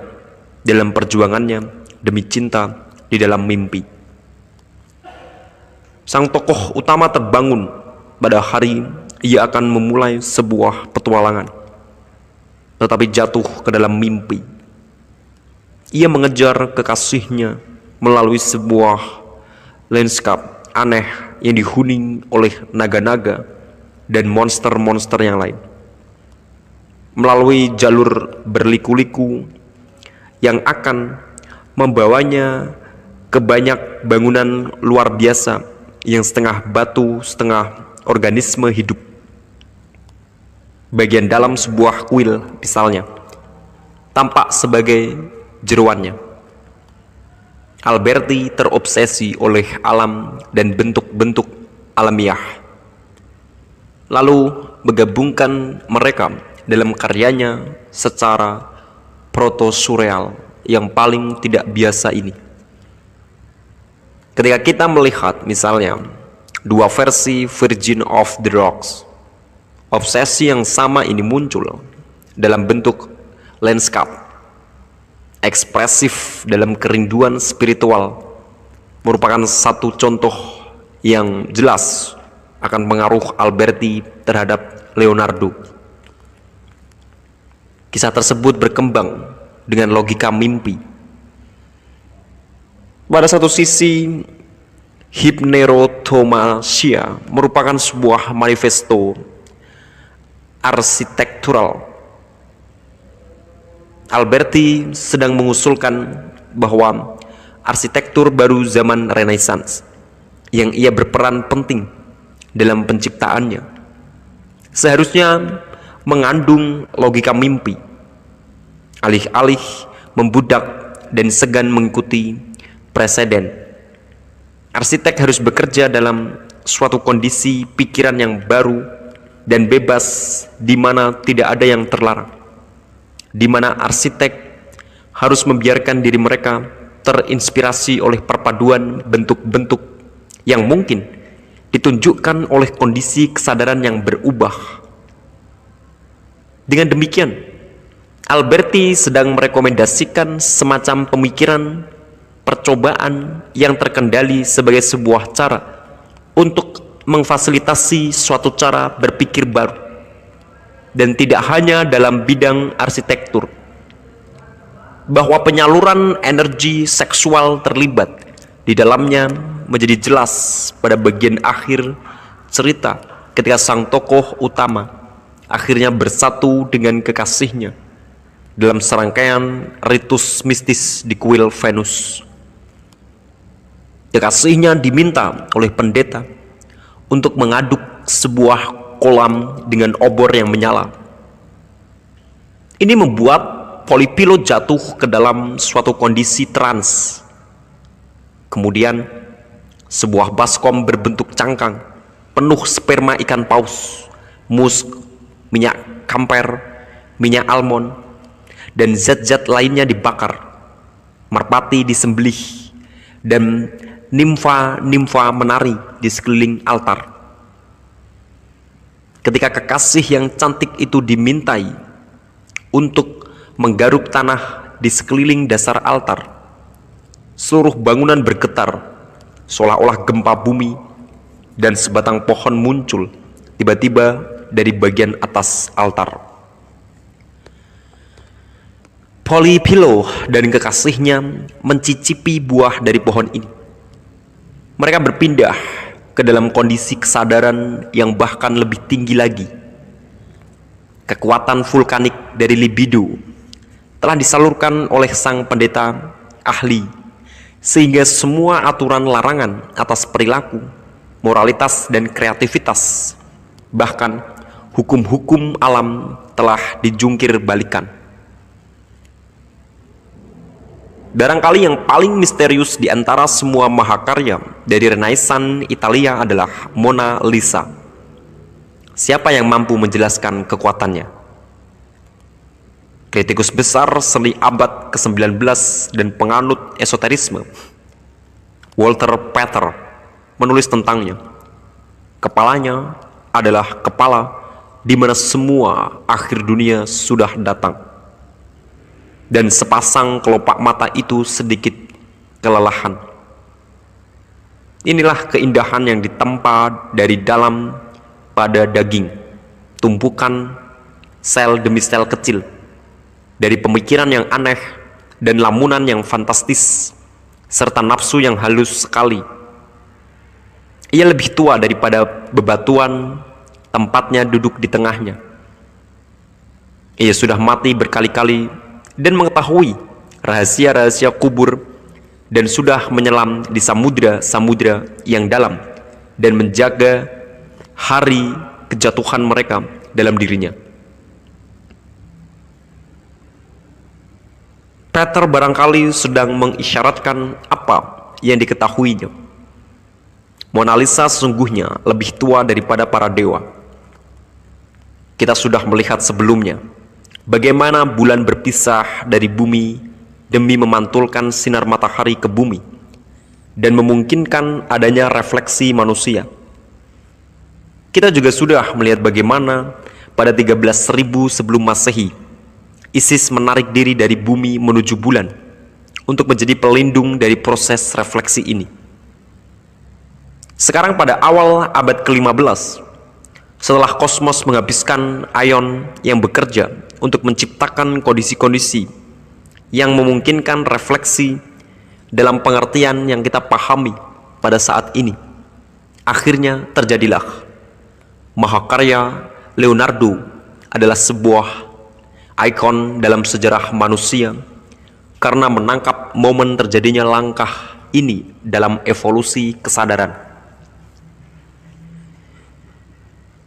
dalam perjuangannya demi cinta di dalam mimpi. Sang tokoh utama terbangun pada hari ia akan memulai sebuah petualangan, tetapi jatuh ke dalam mimpi. Ia mengejar kekasihnya melalui sebuah lanskap aneh yang dihuni oleh naga-naga dan monster-monster yang lain, melalui jalur berliku-liku yang akan membawanya ke banyak bangunan luar biasa yang setengah batu, setengah organisme hidup. Bagian dalam sebuah kuil misalnya tampak sebagai jeruannya. Alberti terobsesi oleh alam dan bentuk-bentuk alamiah, lalu menggabungkan mereka dalam karyanya secara proto-surreal yang paling tidak biasa ini. Ketika kita melihat misalnya dua versi Virgin of the Rocks, obsesi yang sama ini muncul dalam bentuk lanskap ekspresif dalam kerinduan spiritual, merupakan satu contoh yang jelas akan pengaruh Alberti terhadap Leonardo. Kisah tersebut berkembang dengan logika mimpi. Pada satu sisi, Hypnerotomasia merupakan sebuah manifesto arsitektural. Alberti sedang mengusulkan bahwa arsitektur baru zaman Renaissance yang ia berperan penting dalam penciptaannya seharusnya mengandung logika mimpi, alih-alih membudak dan segan mengikuti preseden. Arsitek harus bekerja dalam suatu kondisi pikiran yang baru dan bebas, di mana tidak ada yang terlarang, di mana arsitek harus membiarkan diri mereka terinspirasi oleh perpaduan bentuk-bentuk yang mungkin ditunjukkan oleh kondisi kesadaran yang berubah. Dengan demikian, Alberti sedang merekomendasikan semacam pemikiran percobaan yang terkendali sebagai sebuah cara untuk memfasilitasi suatu cara berpikir baru, dan tidak hanya dalam bidang arsitektur. bahwa penyaluran energi seksual terlibat di dalamnya menjadi jelas pada bagian akhir cerita ketika sang tokoh utama akhirnya bersatu dengan kekasihnya dalam serangkaian ritus mistis di kuil Venus. Kekasihnya diminta oleh pendeta untuk mengaduk sebuah kolam dengan obor yang menyala. Ini membuat Polyphilo jatuh ke dalam suatu kondisi trans. Kemudian sebuah baskom berbentuk cangkang penuh sperma ikan paus, musk, minyak kamper, minyak almond, dan zat-zat lainnya dibakar. Merpati disembelih dan nimfa menari di sekeliling altar. Ketika kekasih yang cantik itu dimintai untuk menggaruk tanah di sekeliling dasar altar, seluruh bangunan bergetar seolah-olah gempa bumi, dan sebatang pohon muncul tiba-tiba dari bagian atas altar. Polyphilo dan kekasihnya mencicipi buah dari pohon ini. Mereka berpindah ke dalam kondisi kesadaran yang bahkan lebih tinggi lagi. Kekuatan vulkanik dari libido telah disalurkan oleh sang pendeta ahli, sehingga semua aturan larangan atas perilaku, moralitas, dan kreativitas, bahkan hukum-hukum alam telah dijungkir balikan. Barangkali yang paling misterius di antara semua mahakarya dari Renaissance Italia adalah Mona Lisa. Siapa yang mampu menjelaskan kekuatannya? Kritikus besar seni abad ke-19 dan penganut esoterisme Walter Pater menulis tentangnya. Kepalanya adalah kepala di mana semua akhir dunia sudah datang, dan sepasang kelopak mata itu sedikit kelelahan. Inilah keindahan yang ditempa dari dalam pada daging, tumpukan sel demi sel kecil, dari pemikiran yang aneh dan lamunan yang fantastis, serta nafsu yang halus sekali. Ia lebih tua daripada bebatuan tempatnya duduk di tengahnya. Ia sudah mati berkali-kali dan mengetahui rahasia-rahasia kubur, dan sudah menyelam di samudra-samudra yang dalam dan menjaga hari kejatuhan mereka dalam dirinya. Peter barangkali sedang mengisyaratkan apa yang diketahuinya. Mona Lisa sesungguhnya lebih tua daripada para dewa. Kita sudah melihat sebelumnya bagaimana bulan berpisah dari bumi demi memantulkan sinar matahari ke bumi dan memungkinkan adanya refleksi manusia. Kita juga sudah melihat bagaimana pada 13.000 sebelum Masehi Isis menarik diri dari bumi menuju bulan untuk menjadi pelindung dari proses refleksi ini. Sekarang pada awal abad ke-15, setelah kosmos menghabiskan ion yang bekerja untuk menciptakan kondisi-kondisi yang memungkinkan refleksi dalam pengertian yang kita pahami pada saat ini, akhirnya terjadilah mahakarya Leonardo adalah sebuah ikon dalam sejarah manusia karena menangkap momen terjadinya langkah ini dalam evolusi kesadaran.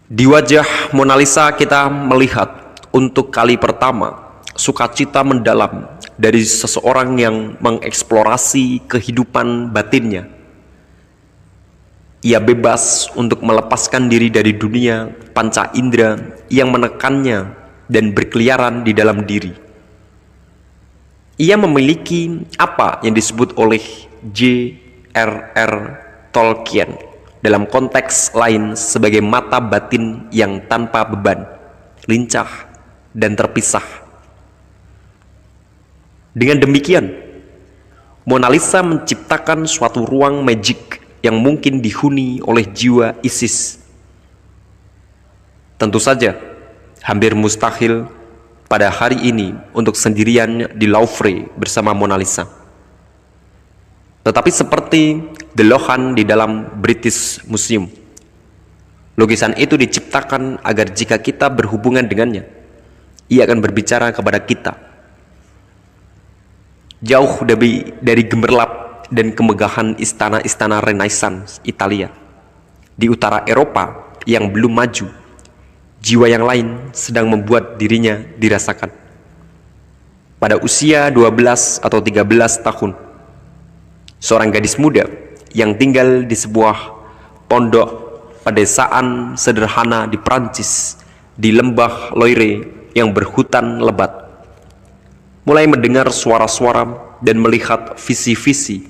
Di wajah Mona Lisa kita melihat untuk kali pertama sukacita mendalam dari seseorang yang mengeksplorasi kehidupan batinnya. Ia bebas untuk melepaskan diri dari dunia panca indera yang menekannya dan berkeliaran di dalam diri. Ia memiliki apa yang disebut oleh J.R.R. Tolkien dalam konteks lain sebagai mata batin yang tanpa beban, lincah, dan terpisah. Dengan demikian, Mona Lisa menciptakan suatu ruang magic yang mungkin dihuni oleh jiwa Isis. Tentu saja, hampir mustahil pada hari ini untuk sendirian di Louvre bersama Mona Lisa. Tetapi seperti The Lohan di dalam British Museum, lukisan itu diciptakan agar jika kita berhubungan dengannya, ia akan berbicara kepada kita. Jauh dari gemerlap dan kemegahan istana-istana Renaissance Italia, di utara Eropa yang belum maju, jiwa yang lain sedang membuat dirinya dirasakan. Pada usia 12 atau 13 tahun, seorang gadis muda yang tinggal di sebuah pondok pedesaan sederhana di Prancis, di lembah Loire yang berhutan lebat, mulai mendengar suara-suara dan melihat visi-visi.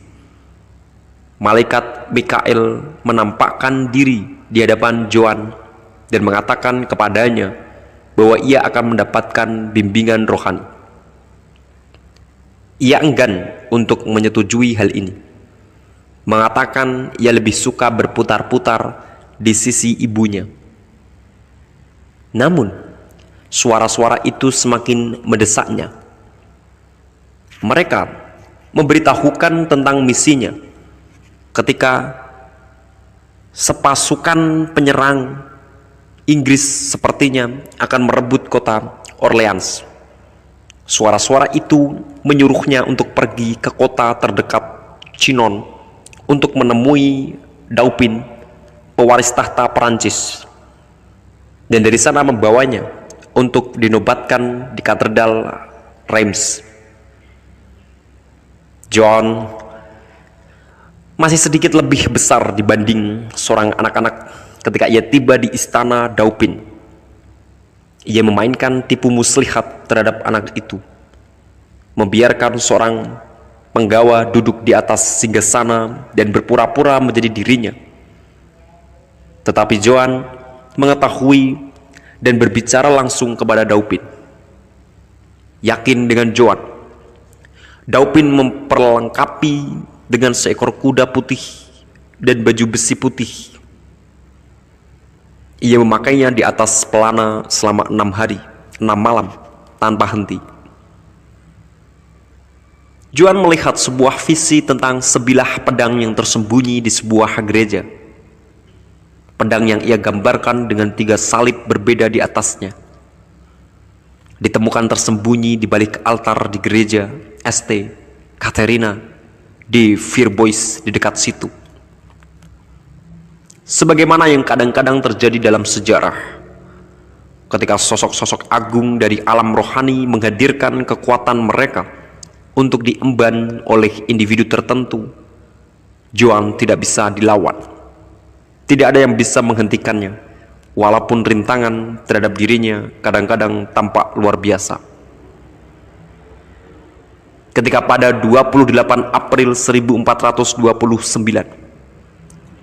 Malaikat Mikael menampakkan diri di hadapan Joan dan mengatakan kepadanya bahwa ia akan mendapatkan bimbingan rohani. Ia enggan untuk menyetujui hal ini, mengatakan ia lebih suka berputar-putar di sisi ibunya. Namun, suara-suara itu semakin mendesaknya. Mereka memberitahukan tentang misinya ketika sepasukan penyerang Inggris sepertinya akan merebut kota Orleans. Suara-suara itu menyuruhnya untuk pergi ke kota terdekat Chinon untuk menemui Dauphin, pewaris tahta Perancis, dan dari sana membawanya untuk dinobatkan di katedral Reims. John masih sedikit lebih besar dibanding seorang anak-anak ketika ia tiba di istana Dauphin. Ia memainkan tipu muslihat terhadap anak itu, membiarkan seorang penggawa duduk di atas singgasana dan berpura-pura menjadi dirinya. Tetapi Joan mengetahui dan berbicara langsung kepada Dauphin. Yakin dengan Joan, Dauphin memperlengkapi dengan seekor kuda putih dan baju besi putih. Ia memakainya di atas pelana selama 6 hari, 6 malam, tanpa henti. Joan melihat sebuah visi tentang sebilah pedang yang tersembunyi di sebuah gereja. Pedang yang ia gambarkan dengan 3 salib berbeda di atasnya ditemukan tersembunyi di balik altar di gereja St. Caterina di Fierbois di dekat situ. Sebagaimana yang kadang-kadang terjadi dalam sejarah, ketika sosok-sosok agung dari alam rohani menghadirkan kekuatan mereka untuk diemban oleh individu tertentu, Joan tidak bisa dilawan. Tidak ada yang bisa menghentikannya, walaupun rintangan terhadap dirinya kadang-kadang tampak luar biasa. Ketika pada 28 April 1429,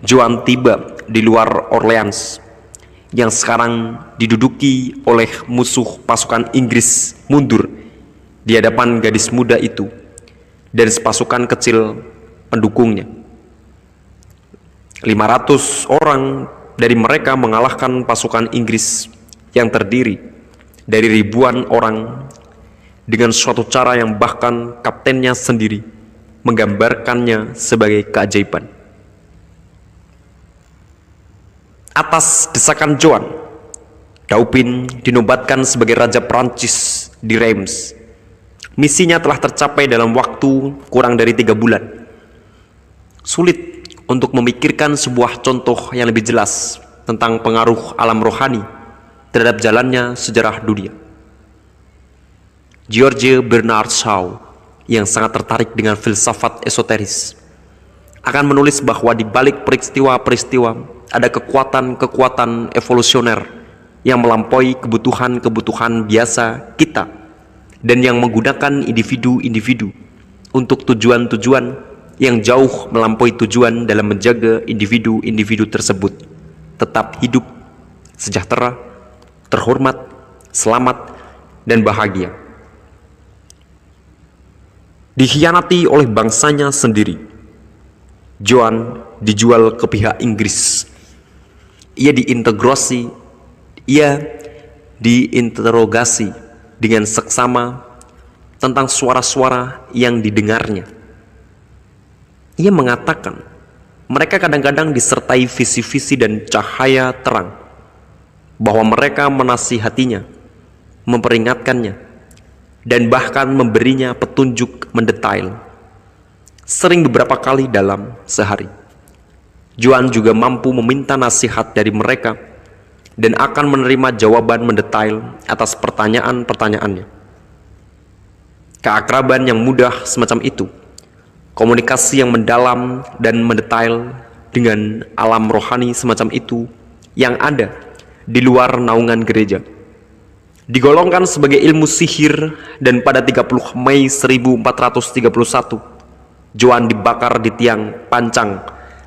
Joan tiba di luar Orleans yang sekarang diduduki oleh musuh pasukan Inggris mundur di hadapan gadis muda itu dan sepasukan kecil pendukungnya. 500 orang dari mereka mengalahkan pasukan Inggris yang terdiri dari ribuan orang dengan suatu cara yang bahkan kaptennya sendiri menggambarkannya sebagai keajaiban. Atas desakan Joan, Dauphin dinobatkan sebagai Raja Prancis di Reims. Misinya telah tercapai dalam waktu kurang dari 3 bulan. Sulit untuk memikirkan sebuah contoh yang lebih jelas tentang pengaruh alam rohani terhadap jalannya sejarah dunia. George Bernard Shaw yang sangat tertarik dengan filsafat esoteris akan menulis bahwa di balik peristiwa-peristiwa ada kekuatan-kekuatan evolusioner yang melampaui kebutuhan-kebutuhan biasa kita dan yang menggunakan individu-individu untuk tujuan-tujuan yang jauh melampaui tujuan dalam menjaga individu-individu tersebut tetap hidup, sejahtera, terhormat, selamat, dan bahagia. Dikhianati oleh bangsanya sendiri, Joan dijual ke pihak Inggris. Ia diinterogasi dengan seksama tentang suara-suara yang didengarnya. Ia mengatakan, mereka kadang-kadang disertai visi-visi dan cahaya terang, bahwa mereka menasihatinya, memperingatkannya, dan bahkan memberinya petunjuk mendetail, sering beberapa kali dalam sehari. Joan juga mampu meminta nasihat dari mereka dan akan menerima jawaban mendetail atas pertanyaan-pertanyaannya. Keakraban yang mudah semacam itu, komunikasi yang mendalam dan mendetail dengan alam rohani semacam itu yang ada di luar naungan gereja, digolongkan sebagai ilmu sihir, dan pada 30 Mei 1431 Joan dibakar di tiang pancang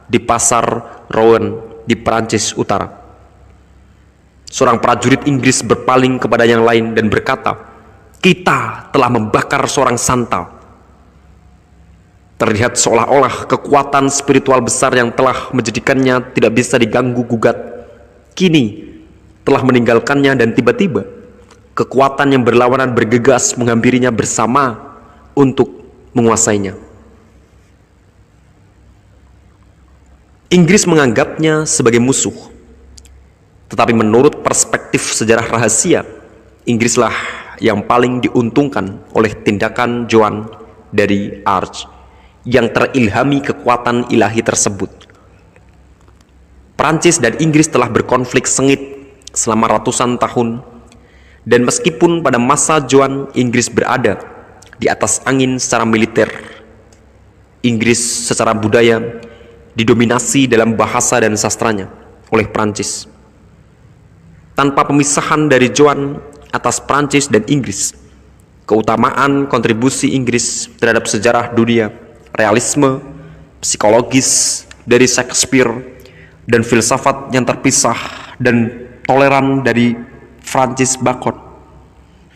di pasar Rouen di Perancis Utara. Seorang prajurit Inggris berpaling kepada yang lain dan berkata, "Kita telah membakar seorang santa." Terlihat seolah-olah kekuatan spiritual besar yang telah menjadikannya tidak bisa diganggu gugat kini telah meninggalkannya, dan tiba-tiba kekuatan yang berlawanan bergegas menghampirinya bersama untuk menguasainya. Inggris menganggapnya sebagai musuh, tetapi menurut perspektif sejarah rahasia, Inggrislah yang paling diuntungkan oleh tindakan Joan dari Arch yang terilhami kekuatan ilahi tersebut. Prancis dan Inggris telah berkonflik sengit selama ratusan tahun, dan meskipun pada masa Joan Inggris berada di atas angin secara militer, Inggris secara budaya didominasi dalam bahasa dan sastranya oleh Prancis. Tanpa pemisahan dari Joan atas Prancis dan Inggris, keutamaan kontribusi Inggris terhadap sejarah dunia, realisme psikologis dari Shakespeare, dan filsafat yang terpisah dan toleran dari Francis Bacon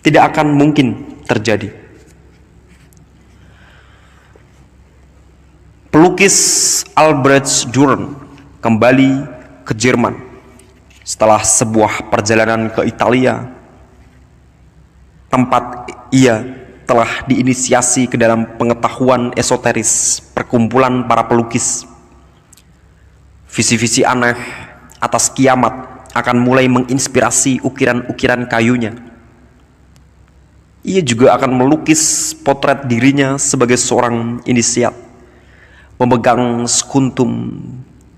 tidak akan mungkin terjadi. Pelukis Albrecht Dürer kembali ke Jerman setelah sebuah perjalanan ke Italia, tempat ia telah diinisiasi ke dalam pengetahuan esoteris perkumpulan para pelukis. Visi-visi aneh atas kiamat akan mulai menginspirasi ukiran-ukiran kayunya. Ia juga akan melukis potret dirinya sebagai seorang inisiat, memegang sekuntum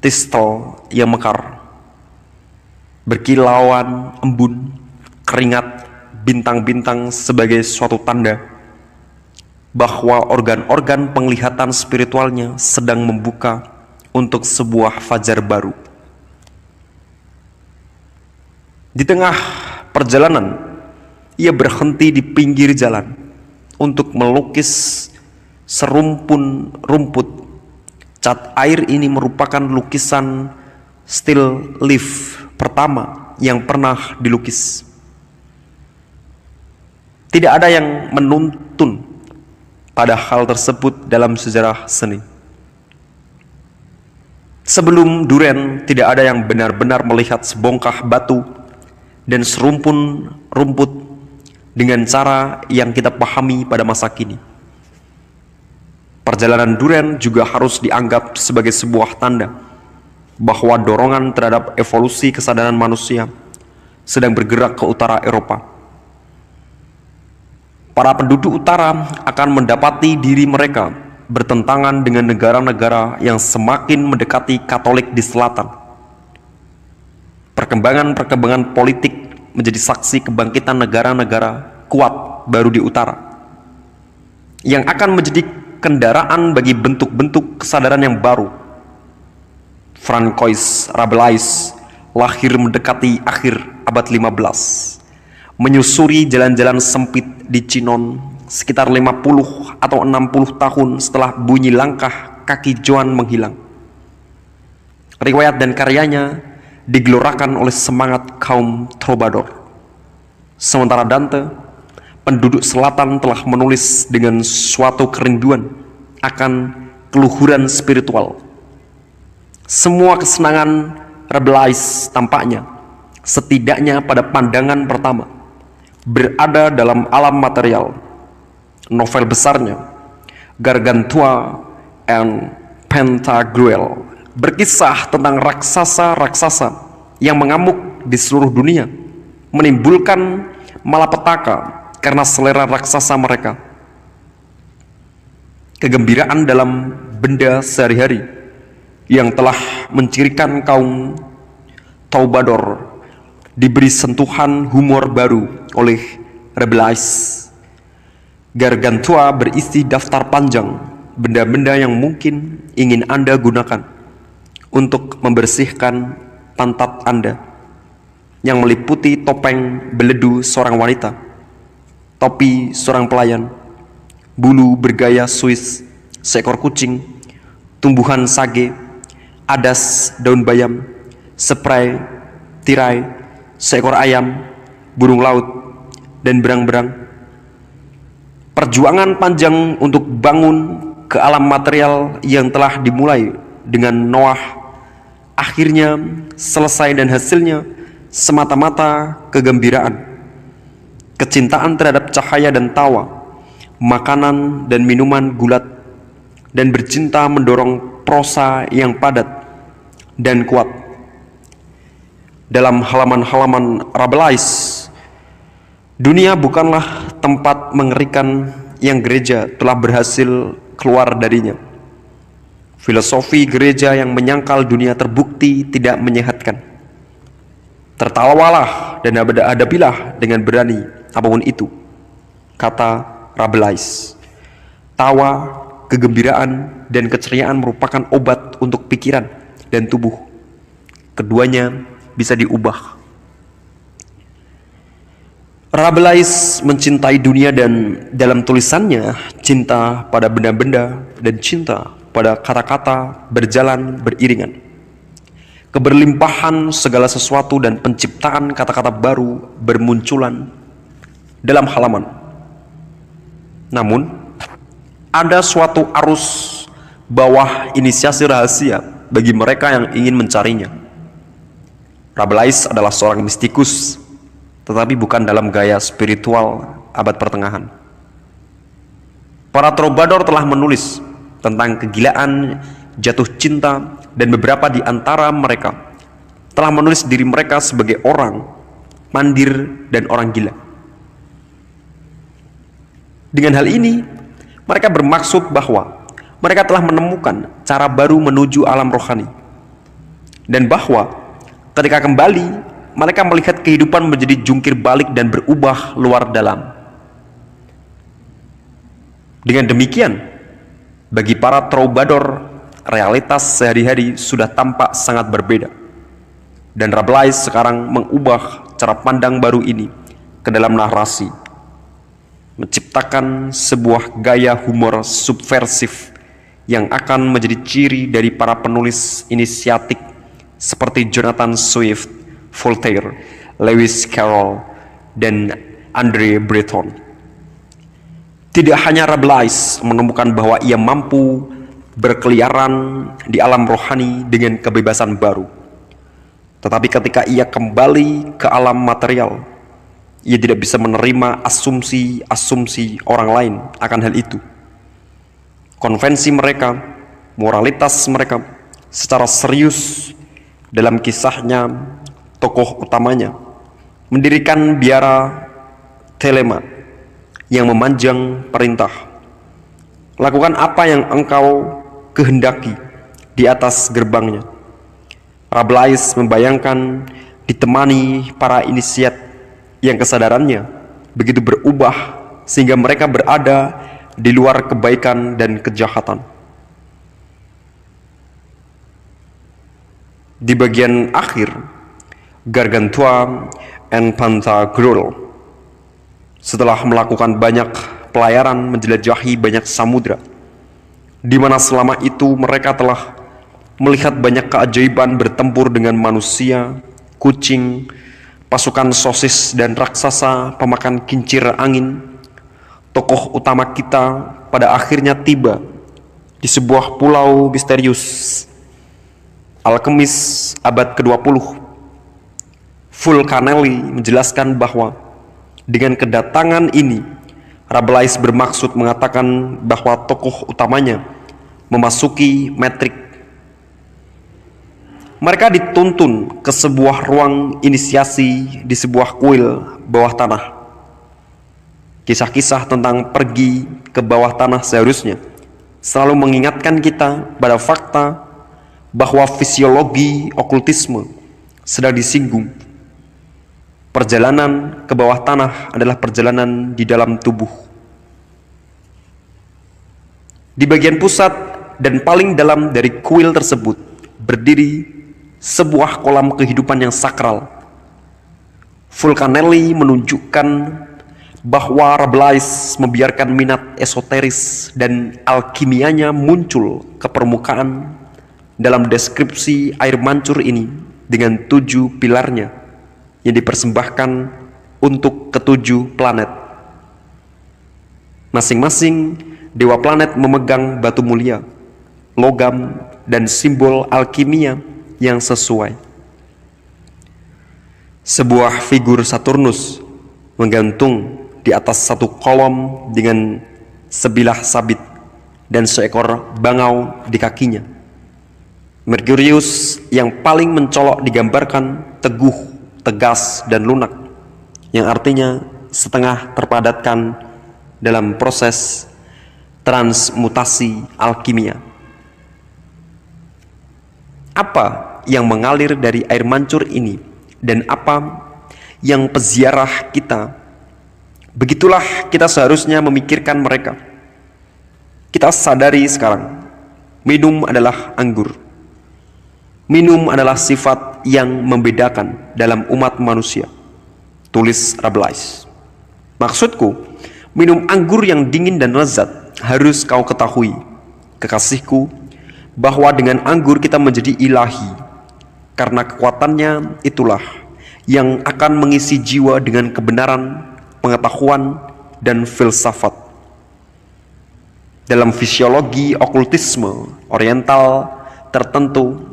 tistel yang mekar, berkilauan embun, keringat, bintang-bintang sebagai suatu tanda bahwa organ-organ penglihatan spiritualnya sedang membuka untuk sebuah fajar baru. Di tengah perjalanan, ia berhenti di pinggir jalan untuk melukis serumpun rumput. Cat air ini merupakan lukisan still life pertama yang pernah dilukis. Tidak ada yang menuntun pada hal tersebut dalam sejarah seni. Sebelum Dürer, tidak ada yang benar-benar melihat sebongkah batu dan serumpun rumput dengan cara yang kita pahami pada masa kini. Perjalanan Dürer juga harus dianggap sebagai sebuah tanda bahwa dorongan terhadap evolusi kesadaran manusia sedang bergerak ke utara Eropa. Para penduduk utara akan mendapati diri mereka bertentangan dengan negara-negara yang semakin mendekati Katolik di selatan. Perkembangan-perkembangan politik menjadi saksi kebangkitan negara-negara kuat baru di utara, yang akan menjadi kendaraan bagi bentuk-bentuk kesadaran yang baru. François Rabelais lahir mendekati akhir abad 15, menyusuri jalan-jalan sempit di Chinon sekitar 50 atau 60 tahun setelah bunyi langkah kaki Joan menghilang. Riwayat dan karyanya digelorakan oleh semangat kaum troubadour. Sementara Dante, penduduk selatan, telah menulis dengan suatu kerinduan akan keluhuran spiritual. Semua kesenangan Rabelais tampaknya, setidaknya pada pandangan pertama, berada dalam alam material. Novel besarnya, Gargantua and Pantagruel, berkisah tentang raksasa-raksasa yang mengamuk di seluruh dunia, menimbulkan malapetaka karena selera raksasa mereka. Kegembiraan dalam benda sehari-hari yang telah mencirikan kaum Troubadour diberi sentuhan humor baru oleh Rabelais. Gargantua berisi daftar panjang benda-benda yang mungkin ingin Anda gunakan untuk membersihkan pantat Anda, yang meliputi topeng beledu seorang wanita, topi seorang pelayan, bulu bergaya Swiss seekor kucing, tumbuhan sage, adas daun bayam, spray, tirai, seekor ayam, burung laut, dan berang-berang. Perjuangan panjang untuk bangun ke alam material yang telah dimulai dengan Noah akhirnya selesai, dan hasilnya semata-mata kegembiraan, kecintaan terhadap cahaya dan tawa, makanan dan minuman gulat, dan bercinta mendorong prosa yang padat dan kuat. Dalam halaman-halaman Rabelais, dunia bukanlah tempat mengerikan yang gereja telah berhasil keluar darinya. Filosofi gereja yang menyangkal dunia terbukti tidak menyehatkan. Tertawalah dan hadapilah dengan berani apapun itu, kata Rabelais. Tawa, kegembiraan, dan keceriaan merupakan obat untuk pikiran dan tubuh. Keduanya bisa diubah. Rabelais mencintai dunia, dan dalam tulisannya cinta pada benda-benda dan cinta pada kata-kata berjalan beriringan. Keberlimpahan segala sesuatu dan penciptaan kata-kata baru bermunculan dalam halaman. Namun, ada suatu arus bawah inisiasi rahasia bagi mereka yang ingin mencarinya. Rabelais adalah seorang mistikus, tetapi bukan dalam gaya spiritual abad pertengahan. Para troubadour telah menulis tentang kegilaan, jatuh cinta, dan beberapa di antara mereka telah menulis diri mereka sebagai orang mandir dan orang gila. Dengan hal ini, mereka bermaksud bahwa mereka telah menemukan cara baru menuju alam rohani, dan bahwa ketika kembali, mereka melihat kehidupan menjadi jungkir balik dan berubah luar dalam. Dengan demikian, bagi para troubadour, realitas sehari-hari sudah tampak sangat berbeda. Dan Rabelais sekarang mengubah cara pandang baru ini ke dalam narasi, menciptakan sebuah gaya humor subversif yang akan menjadi ciri dari para penulis inisiatik seperti Jonathan Swift, Voltaire, Lewis Carroll, dan André Breton. Tidak hanya Rabelais menemukan bahwa ia mampu berkeliaran di alam rohani dengan kebebasan baru, tetapi ketika ia kembali ke alam material, ia tidak bisa menerima asumsi-asumsi orang lain akan hal itu. Konvensi mereka, moralitas mereka, secara serius dalam kisahnya, tokoh utamanya mendirikan biara telema yang memanjang perintah, lakukan apa yang engkau kehendaki di atas gerbangnya. Rabelais membayangkan ditemani para inisiat yang kesadarannya begitu berubah sehingga mereka berada di luar kebaikan dan kejahatan. Di bagian akhir, Gargantua and Pantagruel setelah melakukan banyak pelayaran menjelajahi banyak samudra, di mana selama itu mereka telah melihat banyak keajaiban bertempur dengan manusia, kucing, pasukan sosis, dan raksasa pemakan kincir angin. Tokoh utama kita pada akhirnya tiba di sebuah pulau misterius. Alkemis abad ke-20 Fulcanelli menjelaskan bahwa Dengan kedatangan ini, Rabelais bermaksud mengatakan bahwa tokoh utamanya memasuki metrik. Mereka dituntun ke sebuah ruang inisiasi di sebuah kuil bawah tanah. Kisah-kisah tentang pergi ke bawah tanah seharusnya selalu mengingatkan kita pada fakta bahwa fisiologi okultisme sedang disinggung. Perjalanan ke bawah tanah adalah perjalanan di dalam tubuh. Di bagian pusat dan paling dalam dari kuil tersebut berdiri sebuah kolam kehidupan yang sakral. Fulcanelli menunjukkan bahwa Rabelais membiarkan minat esoteris dan alkimianya muncul ke permukaan dalam deskripsi air mancur ini dengan 7 pilarnya yang dipersembahkan untuk ke-7 planet. Masing-masing dewa planet memegang batu mulia, logam, dan simbol alkimia yang sesuai. Sebuah figur Saturnus menggantung di atas satu kolom dengan sebilah sabit dan seekor bangau di kakinya. Merkurius yang paling mencolok digambarkan teguh, tegas, dan lunak, yang artinya setengah terpadatkan dalam proses transmutasi alkimia. Apa yang mengalir dari air mancur ini dan apa yang peziarah kita, begitulah kita seharusnya memikirkan mereka. Kita sadari sekarang, minum adalah anggur. Minum adalah sifat yang membedakan dalam umat manusia, tulis Rabelais. Maksudku, minum anggur yang dingin dan lezat harus kau ketahui, kekasihku, bahwa dengan anggur kita menjadi ilahi, karena kekuatannya itulah yang akan mengisi jiwa dengan kebenaran, pengetahuan, dan filsafat. Dalam fisiologi okultisme oriental tertentu,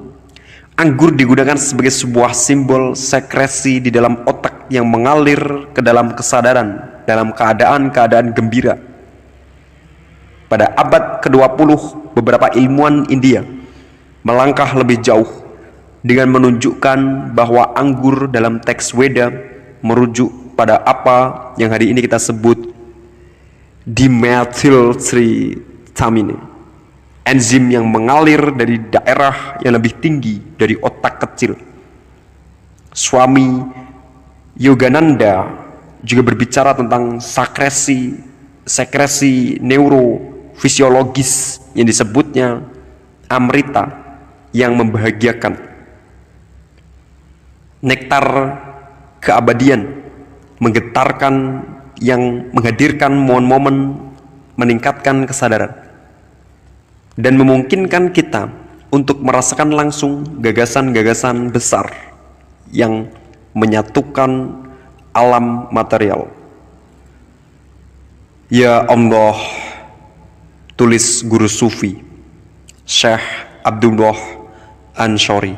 anggur digunakan sebagai sebuah simbol sekresi di dalam otak yang mengalir ke dalam kesadaran dalam keadaan-keadaan gembira. Pada abad ke-20, beberapa ilmuwan India melangkah lebih jauh dengan menunjukkan bahwa anggur dalam teks Weda merujuk pada apa yang hari ini kita sebut dimethyltryptamine, enzim yang mengalir dari daerah yang lebih tinggi dari otak kecil. Swami Yogananda juga berbicara tentang sekresi neurofisiologis yang disebutnya amrita yang membahagiakan. Nektar keabadian menggetarkan yang menghadirkan momen-momen meningkatkan kesadaran dan memungkinkan kita untuk merasakan langsung gagasan-gagasan besar yang menyatukan alam material. Ya Allah, tulis guru sufi Syekh Abdullah Anshori,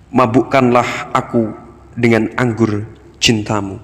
mabukkanlah aku dengan anggur cintamu.